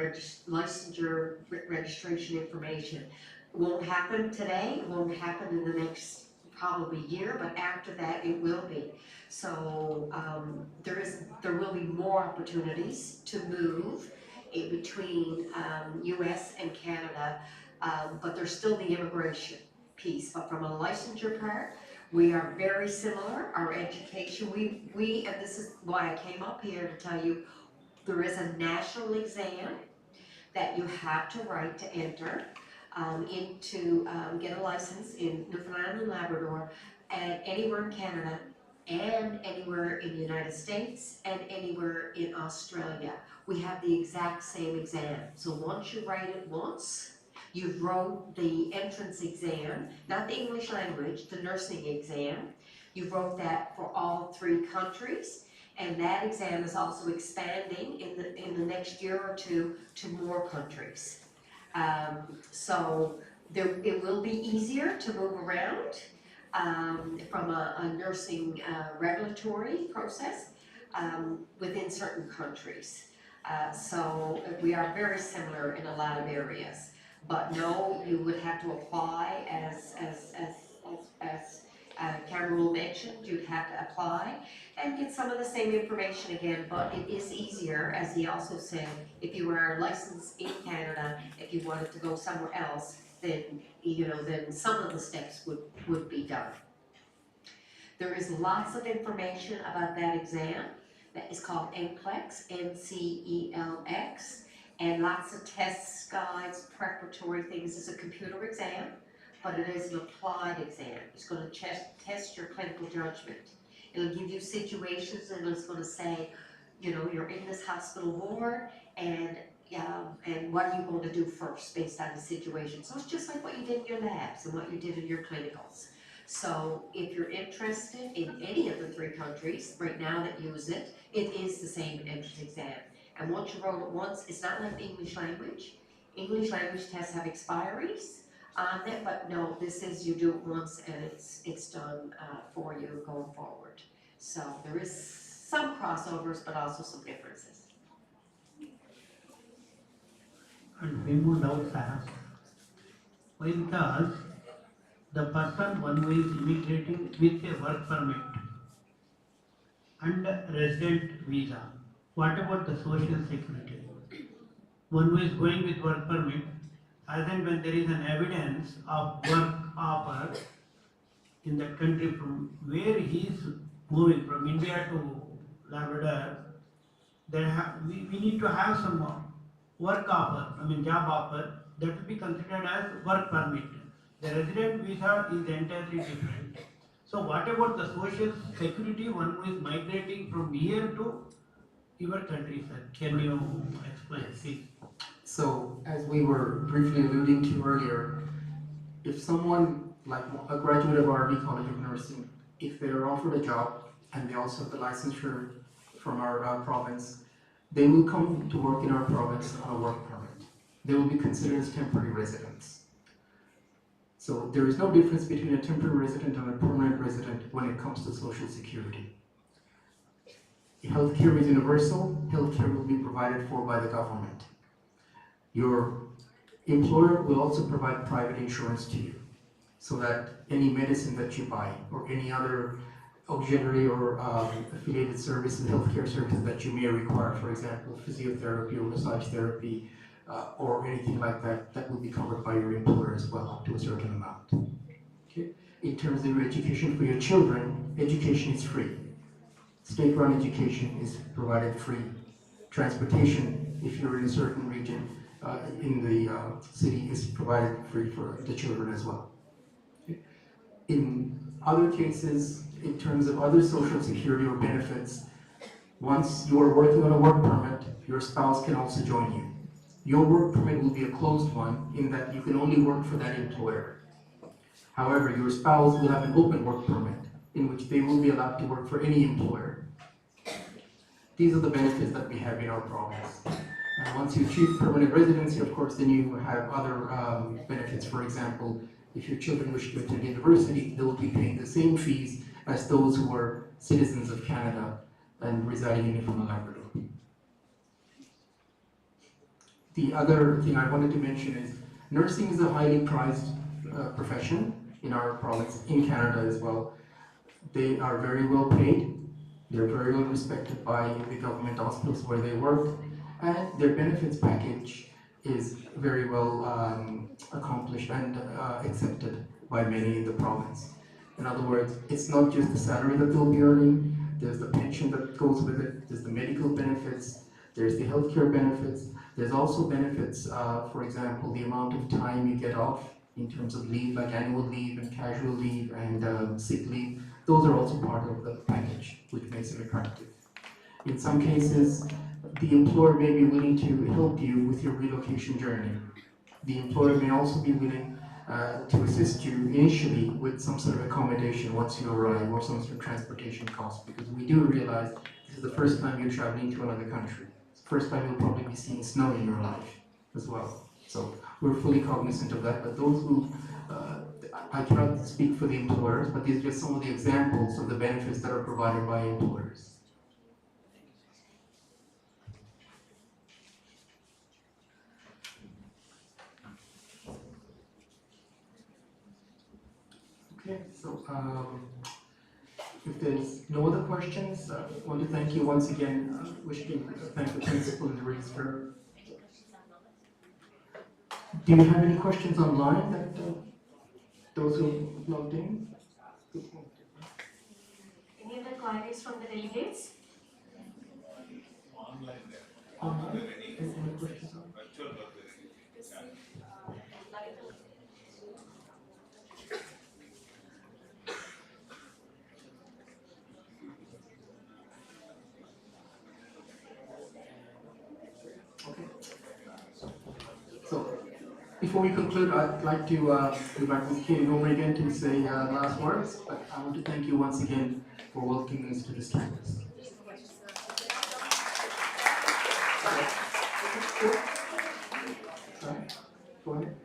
Speaker 7: licensure registration information. It won't happen today, it won't happen in the next probably year, but after that it will be. So there will be more opportunities to move in between US and Canada, but there's still the immigration piece. But from a licensure part, we are very similar. Our education, we and this is why I came up here to tell you, there is a national exam that you have to write to enter get a license in Newfoundland and Labrador, and anywhere in Canada, and anywhere in the United States, and anywhere in Australia. We have the exact same exam. So once you write it once, you've wrote the entrance exam, not the English language, the nursing exam. You wrote that for all 3 countries, and that exam is also expanding in the next year or two to more countries. So it will be easier to move around from a nursing regulatory process within certain countries. So we are very similar in a lot of areas. But no, you would have to apply as Kamrul mentioned, you'd have to apply and get some of the same information again, but it is easier, as he also said, if you are licensed in Canada, if you wanted to go somewhere else, then, then some of the steps would be done. There is lots of information about that exam that is called NCLEX, NCELX, and lots of tests, guides, preparatory things. It's a computer exam, but it is an applied exam. It's going to test your clinical judgment. It'll give you situations, and it's going to say, you're in this hospital ward, and what are you going to do first based on the situation. So it's just like what you did in your labs and what you did in your clinicals. So if you're interested in any of the 3 countries right now that use it, it is the same entrance exam. And once you wrote it once, it's not like the English language. English language tests have expiries on them, but no, this is you do it once and it's done for you going forward. So there is some crossovers, but also some differences.
Speaker 9: And we more doubts I have. Why? Because the person one who is immigrating with a work permit and resident visa, what about the social security? One who is going with work permit, as and when there is an evidence of work offer in that country from where he is moving from India to Labrador, we need to have some work offer, job offer, that will be considered as work permit. The resident visa is entirely different. So what about the social security, one who is migrating from here to your country, sir? Can you explain, please?
Speaker 6: So, as we were briefly alluding to earlier, if someone, like a graduate of RV College of Nursing, if they are offered a job and they also have the licensure from our province, they will come to work in our province on a work permit. They will be considered as temporary residents. So there is no difference between a temporary resident and a permanent resident when it comes to Social Security. Healthcare is universal. Healthcare will be provided for by the government. Your employer will also provide private insurance to you. so that any medicine that you buy or any other auxiliary or affiliated services, healthcare services that you may require, for example, physiotherapy or massage therapy or anything like that, that will be covered by your employer as well, up to a certain amount. Okay? In terms of your education for your children, education is free. State-run education is provided free. Transportation, if you're in a certain region in the city, is provided free for the children as well. Okay? In other cases, in terms of other social security or benefits, once you are working on a work permit, your spouse can also join you. Your work permit will be a closed one in that you can only work for that employer. However, your spouse will have an open work permit in which they will be allowed to work for any employer. These are the benefits that we have in our province. And once you achieve permanent residency, of course, then you have other benefits. For example, if your children wish to attend university, they will be paying the same fees as those who are citizens of Canada and residing in Newfoundland and Labrador. The other thing I wanted to mention is nursing is a highly prized profession in our province, in Canada as well. They are very well paid. They're very well respected by the government hospitals where they work, and their benefits package is very well accomplished and accepted by many in the province. In other words, it's not just the salary that they'll be earning, there's the pension that goes with it, there's the medical benefits, there's the healthcare benefits, there's also benefits, for example, the amount of time you get off in terms of leave, like annual leave and casual leave and sick leave. Those are also part of the package, which makes it attractive. In some cases, the employer may be willing to help you with your relocation journey. The employer may also be willing to assist you initially with some sort of accommodation once you arrive or some sort of transportation cost, because we do realize this is the first time you're traveling to another country. It's the first time you'll probably be seeing snow in your life as well. So we're fully cognizant of that, but those who, I cannot speak for the employers, but these are just some of the examples of the benefits that are provided by employers. Okay, so if there's no other questions, I want to thank you once again. Wish to thank the principal and the registrar. Do you have any questions online that those who logged in?
Speaker 2: Any other queries from the delegates?
Speaker 6: Online? Any questions online? So, before we conclude, I'd like to invite Ms. Katie over again to say last words, but I want to thank you once again for welcoming us to this campus. Sorry, go ahead.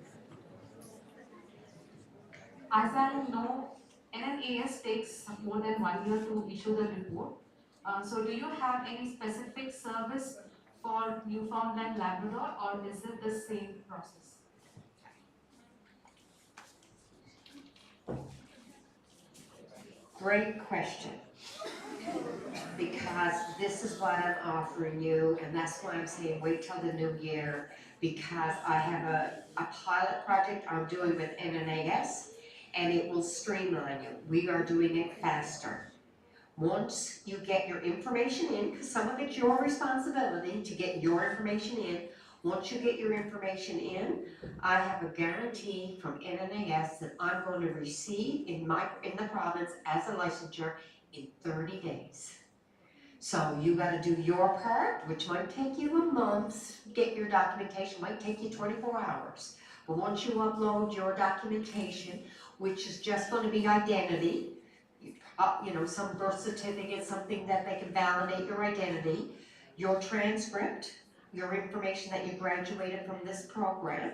Speaker 10: As I know, NNAS takes more than 1 year to issue the report. So do you have any specific service for Newfoundland Labrador, or is it the same process?
Speaker 7: Great question. Because this is what I'm offering you, and that's why I'm saying wait till the new year, because I have a pilot project I'm doing with NNAS, and it will streamline you. We are doing it faster. Once you get your information in, because some of it's your responsibility to get your information in, once you get your information in, I have a guarantee from NNAS that I'm going to receive in the province as a licensure in 30 days. So you got to do your part, which might take you a month. Get your documentation, might take you 24 hours. But once you upload your documentation, which is just going to be identity, some birth certificate, something that they can validate your identity, your transcript, your information that you graduated from this program.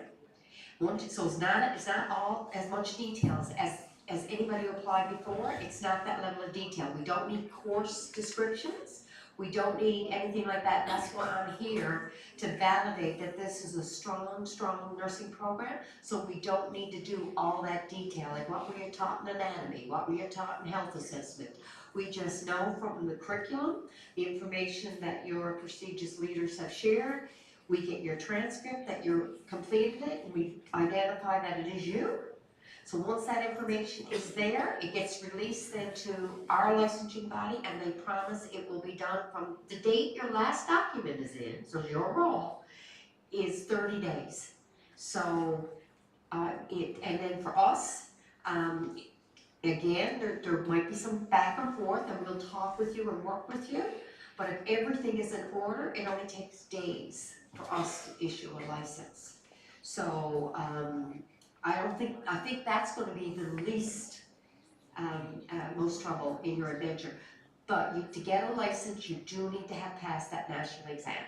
Speaker 7: So it's not all as much details as anybody who applied before. It's not that level of detail. We don't need course descriptions. We don't need anything like that. That's why I'm here, to validate that this is a strong, strong nursing program. So we don't need to do all that detail, like what we are taught in anatomy, what we are taught in health assessment. We just know from the curriculum, the information that your prestigious leaders have shared. We get your transcript that you completed it, and we identify that it is you. So once that information is there, it gets released then to our licensing body, and they promise it will be done from the date your last document is in, so your role is 30 days. So, and then for us, again, there might be some back and forth, and we'll talk with you and work with you, but if everything is in order, it only takes days for us to issue a license. So, I think that's gonna be the least, most trouble in your adventure. But to get a license, you do need to have passed that national exam.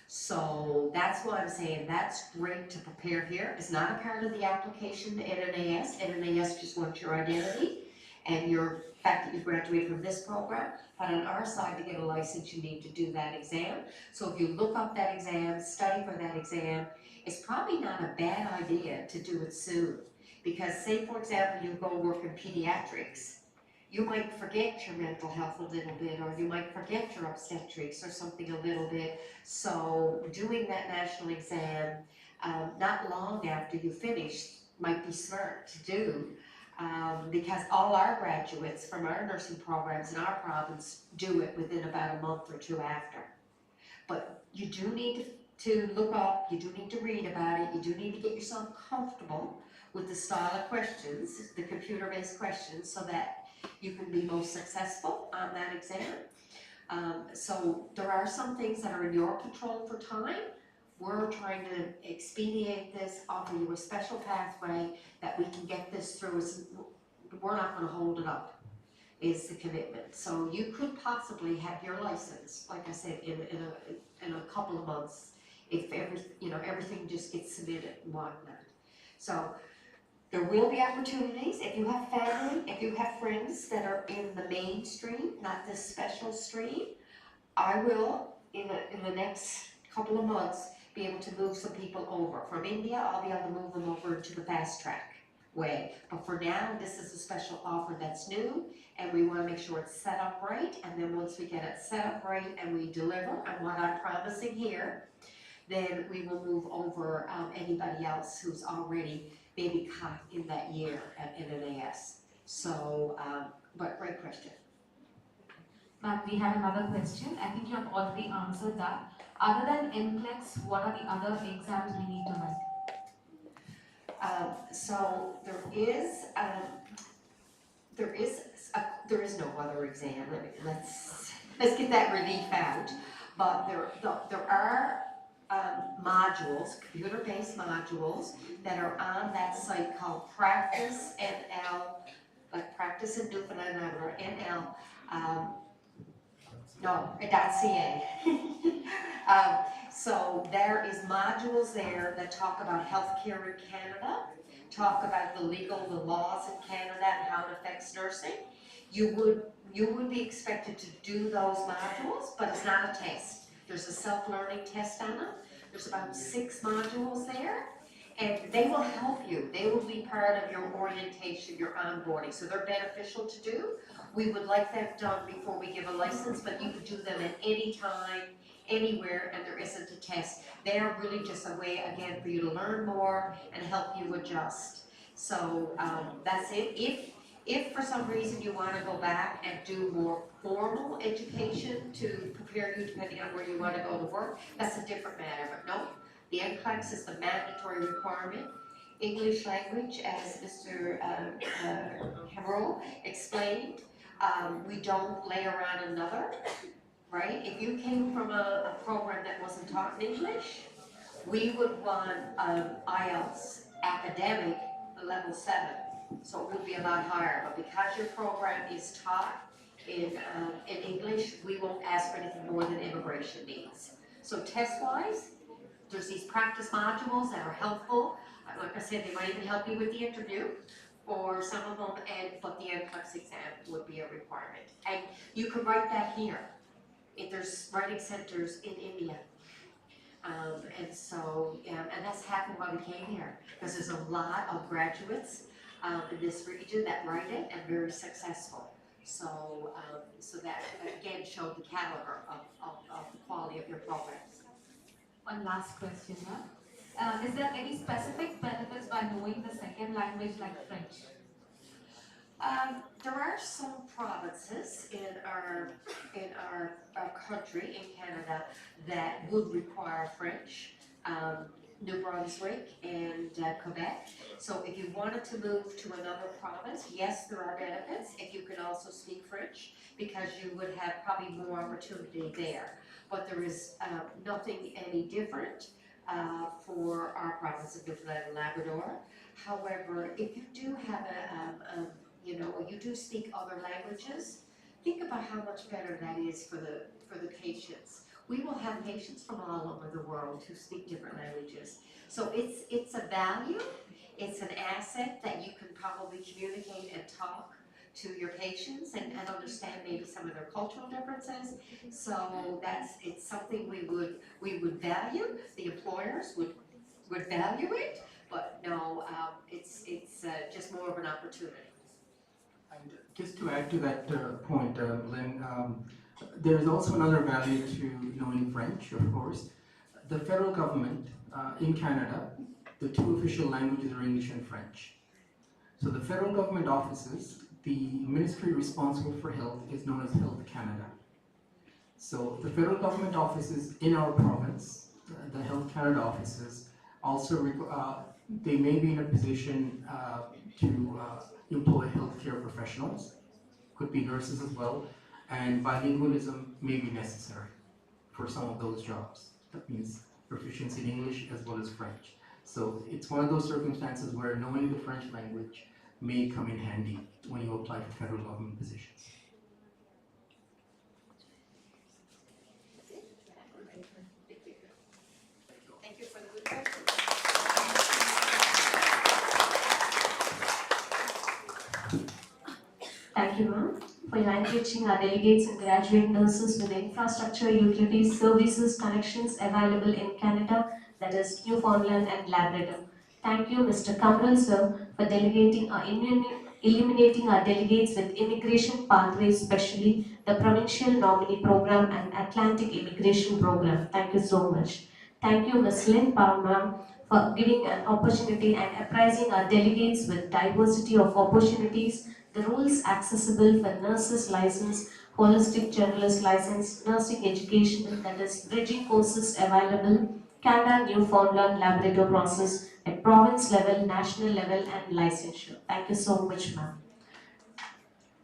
Speaker 7: So that's why I'm saying that's great to prepare here. It's not a part of the application to NNAS. NNAS just wants your identity and your fact that you graduated from this program. But on our side, to get a license, you need to do that exam. So if you look up that exam, study for that exam, it's probably not a bad idea to do it soon. Because say, for example, you go work in pediatrics, you might forget your mental health a little bit, or you might forget your obstetrics or something a little bit. So doing that national exam, not long after you finish, might be smart to do. Because all our graduates from our nursing programs in our province do it within about a month or two after. But you do need to look up, you do need to read about it, you do need to get yourself comfortable with the style of questions, the computer-based questions, so that you can be most successful on that exam. So there are some things that are in your control for time. We're trying to expedite this, offer you a special pathway that we can get this through. We're not going to hold it up, is the commitment. So you could possibly have your license, like I said, in a couple of months, if everything just gets submitted and whatnot. So there will be opportunities. If you have family, if you have friends that are in the mainstream, not this special stream, I will, in the next couple of months, be able to move some people over. From India, I'll be able to move them over to the fast track way. But for now, this is a special offer that's new, and we want to make sure it's set up right. And then once we get it set up right and we deliver on what I'm promising here, then we will move over anybody else who's already maybe caught in that year at NNAS. So, but great question.
Speaker 10: Ma'am, we have another question. I think you have already answered that. Other than NCLEX, what are the other exams we need to write?
Speaker 7: So there is no other exam. Let's get that relief out. But there are modules, computer-based modules that are on that site called Practice NL, like Practice in Newfoundland and Labrador, NL. .ca. So there is modules there that talk about healthcare in Canada, talk about the laws in Canada and how it affects nursing. You would be expected to do those modules, but it's not a test. There's a self-learning test on them. There's about 6 modules there, and they will help you. They will be part of your orientation, your onboarding, so they're beneficial to do. We would like them done before we give a license, but you can do them at any time, anywhere, and there isn't a test. They are really just a way, again, for you to learn more and help you adjust. So that's it. If for some reason you want to go back and do more formal education to prepare you depending on where you want to go to work, that's a different matter. But no, the NCLEX is the mandatory requirement. English language, as Mr. Kamrul explained, we don't lay around another, right? If you came from a program that wasn't taught in English, we would want IELTS academic level 7, so it would be a lot higher. But because your program is taught in English, we won't ask for anything more than immigration needs. So test-wise, there's these practice modules that are helpful. Like I said, they might even help you with the interview for some of them, but the NCLEX exam would be a requirement. And you can write that here. there's writing centers in India. And that's half of why we came here, because there's a lot of graduates in this region that write it and very successful. So that again showed the caliber of the quality of your programs.
Speaker 10: One last question, ma'am. Is there any specific benefits by knowing the second language like French?
Speaker 7: There are some provinces in our country, in Canada, that would require French. New Brunswick and Quebec. So if you wanted to move to another province, yes, there are benefits if you can also speak French, because you would have probably more opportunity there. But there is nothing any different for our province of Newfoundland and Labrador. However, if you do have you do speak other languages, think about how much better that is for the patients. We will have patients from all over the world who speak different languages. So it's a value, it's an asset that you can probably communicate and talk to your patients and understand maybe some of their cultural differences. So it's something we would value, the employers would value it, but no, it's just more of an opportunity.
Speaker 6: And just to add to that point, Lynn, there is also another value to knowing French, of course. The federal government in Canada, the two official languages are English and French. So the federal government offices, the ministry responsible for health is known as Health Canada. So the federal government offices in our province, the Health Canada offices, also they may be in a position to employ healthcare professionals, could be nurses as well, and bilingualism may be necessary for some of those jobs. That means proficiency in English as well as French. So it's one of those circumstances where knowing the French language may come in handy when you apply for federal government positions.
Speaker 7: Thank you for the good question.
Speaker 2: Thank you, ma'am, for enriching our delegates and graduate nurses with the infrastructure, utilities, services, connections available in Canada, that is Newfoundland and Labrador. Thank you, Mr. Kamrul, sir, for eliminating our delegates with immigration pathways, especially the Provincial Nominee Program and Atlantic Immigration Program. Thank you so much. Thank you, Ms. Lynn Power, ma'am, for giving an opportunity and apprising our delegates with diversity of opportunities, the rules accessible for nurses license, holistic generalist license, nursing education, that is bridging courses available, Canada, Newfoundland, Labrador process at province level, national level and licensure. Thank you so much, ma'am.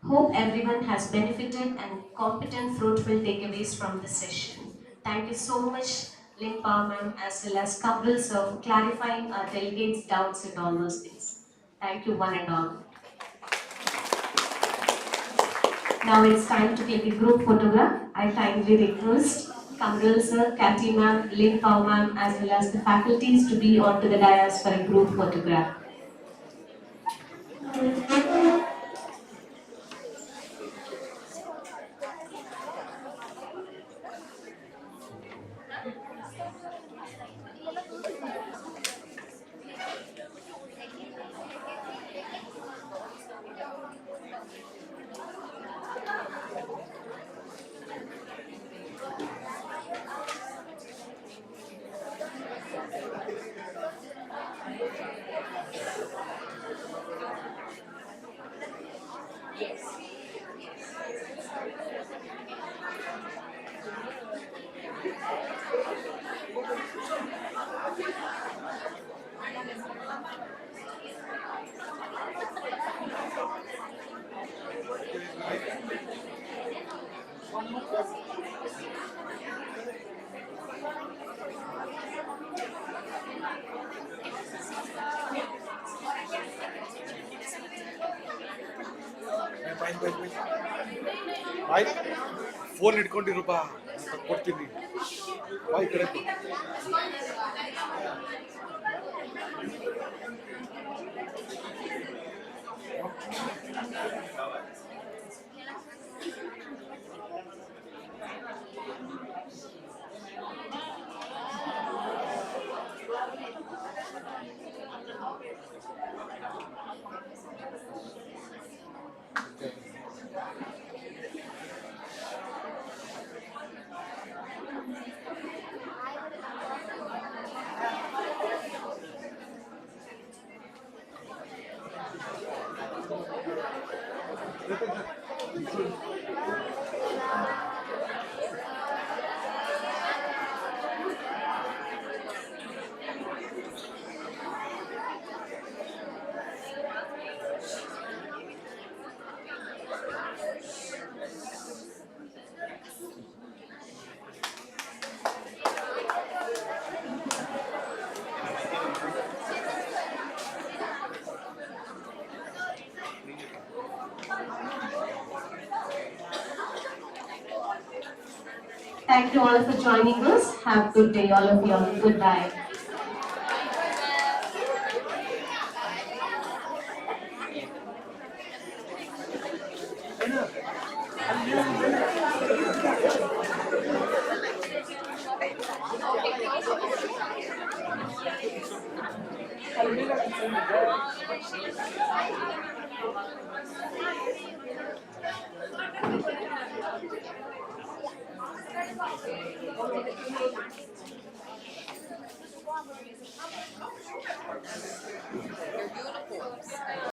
Speaker 2: Hope everyone has benefited and competent, fruitful takeaways from this session. Thank you so much, Lynn Power, ma'am, as well as Kamrul, sir, for clarifying our delegates' doubts and all those things. Thank you, one and all. Now it's time to take a group photograph. I kindly request Kamrul sir, Cathy ma'am, Lynn Power ma'am, as well as the faculties to be onto the dais for a group photograph.
Speaker 11: ಬಾಯ್ phone ಇಟ್ಕೊಂಡಿರುಪ್ಪ ಕೊಡ್ತೀನಿ ಬಾಯ್ ಕಡೆ
Speaker 2: Thank you all for joining us. Have a good day, all of you. Goodbye.